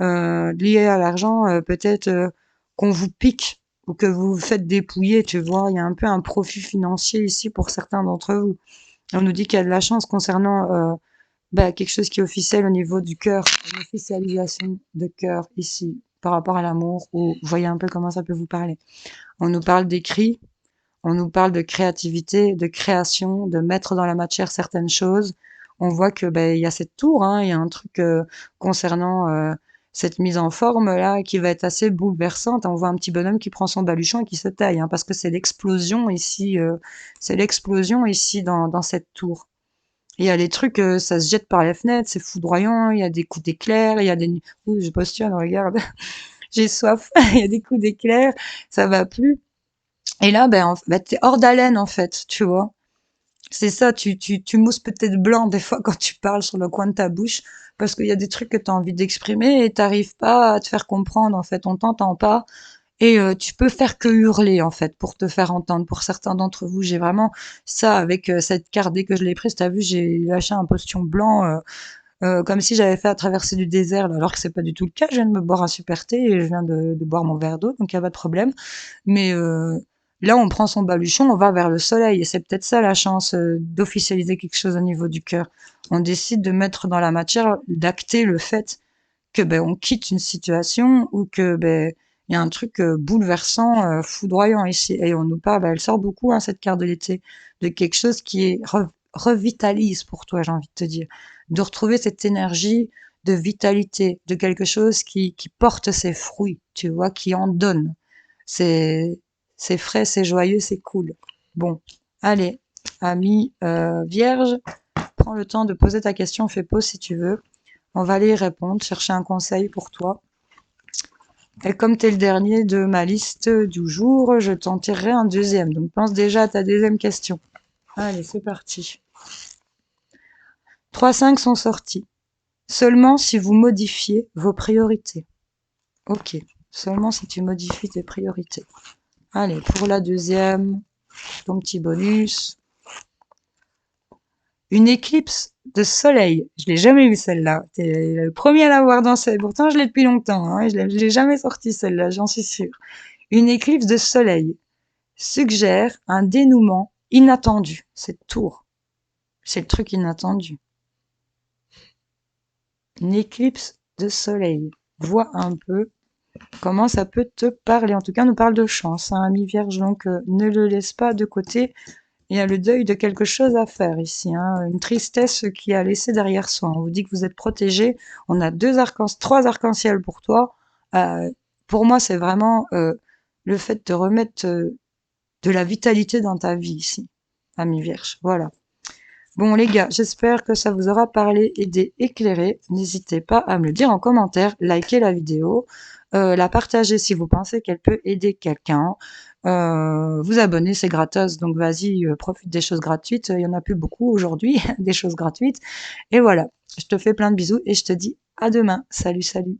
hein. Lié à l'argent, peut-être qu'on vous pique ou que vous vous faites dépouiller, tu vois. Il y a un peu un profit financier ici pour certains d'entre vous. On nous dit qu'il y a de la chance concernant quelque chose qui est officiel au niveau du cœur, une officialisation de cœur ici par rapport à l'amour, ou vous voyez un peu comment ça peut vous parler. On nous parle d'écrit, on nous parle de créativité, de création, de mettre dans la matière certaines choses. On voit que il y a cette tour, hein, il y a un truc concernant cette mise en forme là qui va être assez bouleversante. On voit un petit bonhomme qui prend son baluchon et qui se taille, hein, parce que c'est l'explosion ici dans cette tour. Il y a les trucs, ça se jette par les fenêtres, c'est foudroyant. Il y a des coups d'éclair, il y a des, ouh, je postule, regarde, j'ai soif. Il y a des coups d'éclair, ça va plus. Et là, t'es hors d'haleine, en fait, tu vois. C'est ça, tu mousses peut-être blanc des fois quand tu parles sur le coin de ta bouche, parce qu'il y a des trucs que tu as envie d'exprimer et t'arrives pas à te faire comprendre, en fait, on t'entend pas. Et tu peux faire que hurler, en fait, pour te faire entendre. Pour certains d'entre vous, j'ai vraiment ça avec cette carte. Dès que je l'ai prise, t'as vu, j'ai lâché un potion blanc, comme si j'avais fait à traverser du désert, là, alors que c'est pas du tout le cas. Je viens de me boire un super thé et je viens de boire mon verre d'eau, donc il y a pas de problème. Mais là, on prend son baluchon, on va vers le soleil. Et c'est peut-être ça la chance d'officialiser quelque chose au niveau du cœur. On décide de mettre dans la matière, d'acter le fait que on quitte une situation ou que il y a un truc bouleversant, foudroyant ici. Et on nous parle, elle sort beaucoup, hein, cette carte de l'été, de quelque chose qui est revitalise pour toi, j'ai envie de te dire. De retrouver cette énergie de vitalité, de quelque chose qui porte ses fruits, tu vois, qui en donne. C'est, c'est frais, c'est joyeux, c'est cool. Bon, allez, amis vierges, prends le temps de poser ta question, fais pause si tu veux. On va aller y répondre, chercher un conseil pour toi. Et comme tu es le dernier de ma liste du jour, je t'en tirerai un deuxième. Donc pense déjà à ta deuxième question. Allez, c'est parti. 3-5 sont sortis. Seulement si vous modifiez vos priorités. Ok, seulement si tu modifies tes priorités. Allez, pour la deuxième, ton petit bonus. Une éclipse de soleil. Je l'ai jamais vue celle-là. T'es le premier à l'avoir dans cette. Pourtant, je l'ai depuis longtemps. Hein. Je l'ai jamais sortie celle-là, j'en suis sûre. Une éclipse de soleil suggère un dénouement inattendu. C'est tour. C'est le truc inattendu. Une éclipse de soleil. Vois un peu comment ça peut te parler. En tout cas, on nous parle de chance, hein, ami Vierge. Donc, ne le laisse pas de côté. Il y a le deuil de quelque chose à faire ici, hein, une tristesse qui a laissé derrière soi. On vous dit que vous êtes protégé. On a trois arcs-en-ciel pour toi. Pour moi, c'est vraiment le fait de remettre de la vitalité dans ta vie ici, ami Vierge. Voilà. Bon les gars, j'espère que ça vous aura parlé, aidé, éclairé. N'hésitez pas à me le dire en commentaire, likez la vidéo, la partager si vous pensez qu'elle peut aider quelqu'un. Vous abonner, c'est gratos, donc vas-y, profite des choses gratuites. Il y en a plus beaucoup aujourd'hui, des choses gratuites. Et voilà, je te fais plein de bisous et je te dis à demain. Salut, salut.